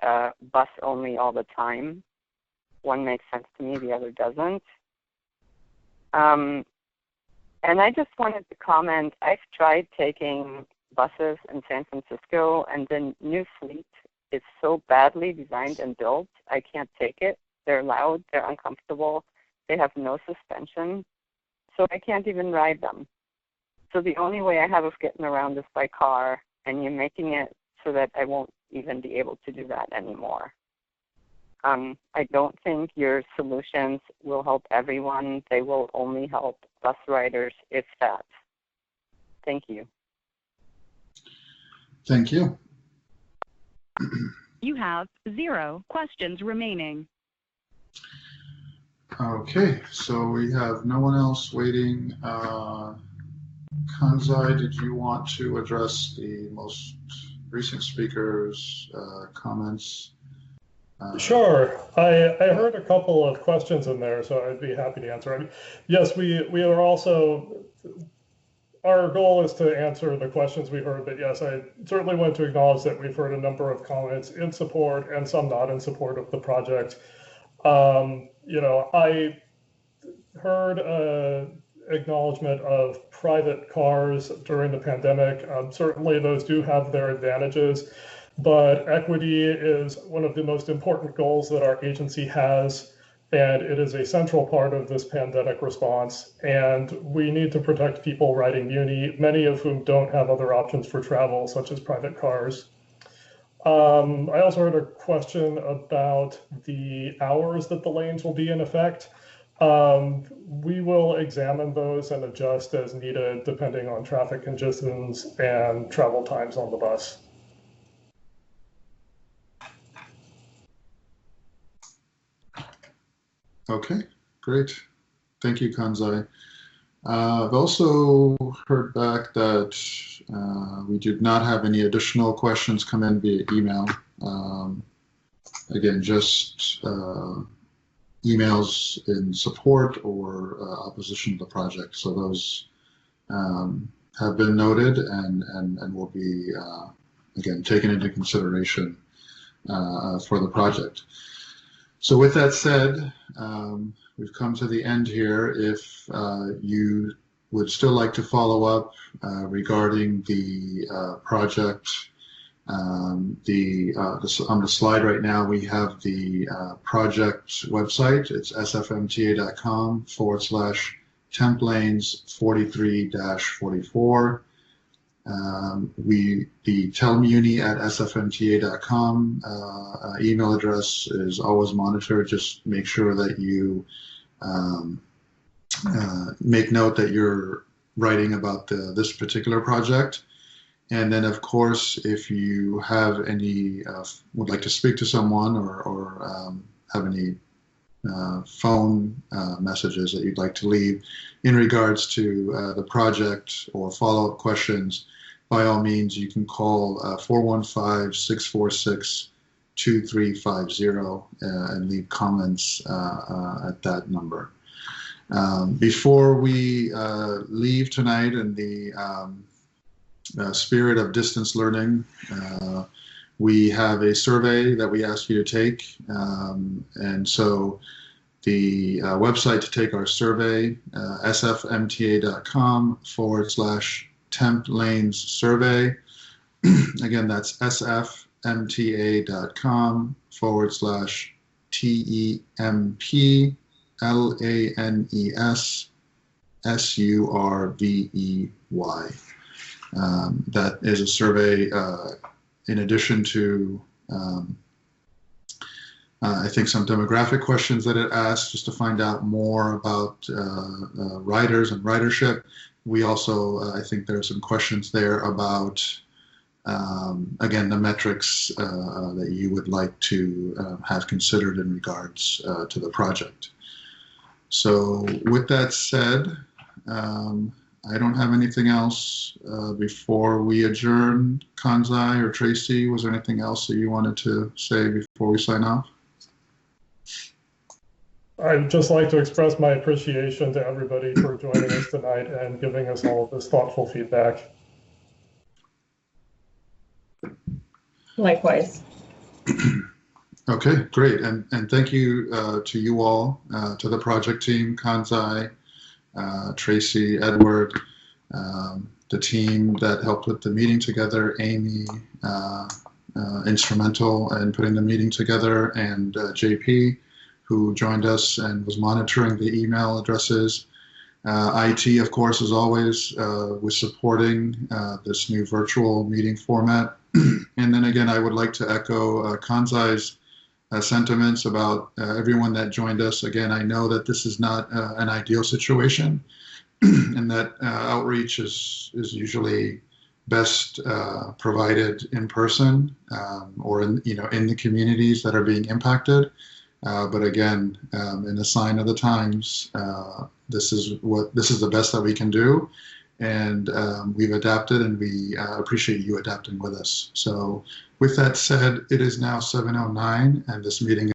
bus only all the time? One makes sense to me, the other doesn't. And I just wanted to comment, I've tried taking buses in San Francisco, and the new fleet is so badly designed and built, I can't take it. They're loud, they're uncomfortable, they have no suspension, so I can't even ride them. So the only way I have of getting around is by car, and you're making it so that I won't even be able to do that anymore. I don't think your solutions will help everyone. They will only help bus riders, if that. Thank you. Thank you. You have 0 questions remaining. Okay, so we have no one else waiting. Kanzai, did you want to address the most recent speakers' comments? Sure. I heard a couple of questions in there, so I'd be happy to answer. I mean, yes, we are also, our goal is to answer the questions we heard, but yes, I certainly want to acknowledge that we've heard a number of comments in support and some not in support of the project. I heard acknowledgement of private cars during the pandemic. Certainly those do have their advantages, but equity is one of the most important goals that our agency has, and it is a central part of this pandemic response. And we need to protect people riding Muni, many of whom don't have other options for travel, such as private cars. I also heard a question about the hours that the lanes will be in effect. We will examine those and adjust as needed depending on traffic congestions and travel times on the bus. Okay, great. Thank you, Kanzai. I've also heard back that we did not have any additional questions come in via email. Again, just emails in support or opposition to the project. So those have been noted and will be, again, taken into consideration for the project. So with that said, we've come to the end here. If you would still like to follow up regarding the project, on the slide right now, we have the project website. It's sfmta.com/templanes43-44. The tellmuni@sfmta.com email address is always monitored. Just make sure that you make note that you're writing about this particular project. And then, of course, if you have any, would like to speak to someone or have any phone messages that you'd like to leave in regards to the project or follow-up questions, by all means, you can call 415-646-2350 and leave comments at that number. Before we leave tonight in the spirit of distance learning, we have a survey that we ask you to take. And so the website to take our survey, sfmta.com/temp lanes survey. Again, that's sfmta.com/TEMPLANESSURVEY. That is a survey in addition to, I think, some demographic questions that it asks just to find out more about riders and ridership. We also, I think there are some questions there about, again, the metrics that you would like to have considered in regards to the project. So with that said, I don't have anything else before we adjourn. Kanzai or Tracy, was there anything else that you wanted to say before we sign off? I'd just like to express my appreciation to everybody for joining us tonight and giving us all of this thoughtful feedback. Likewise. Okay, great. And thank you to you all, to the project team, Kanzai, Tracy, Edward, the team that helped put the meeting together, Amy, instrumental in putting the meeting together, and JP, who joined us and was monitoring the email addresses. IT, of course, as always, was supporting this new virtual meeting format. And then again, I would like to echo Kanzai's sentiments about everyone that joined us. Again, I know that this is not an ideal situation, and that outreach is usually best provided in person or in the communities that are being impacted. But again, in the sign of the times, this is the best that we can do, and we've adapted, and we appreciate you adapting with us. So, with that said, it is now 7:09, and this meeting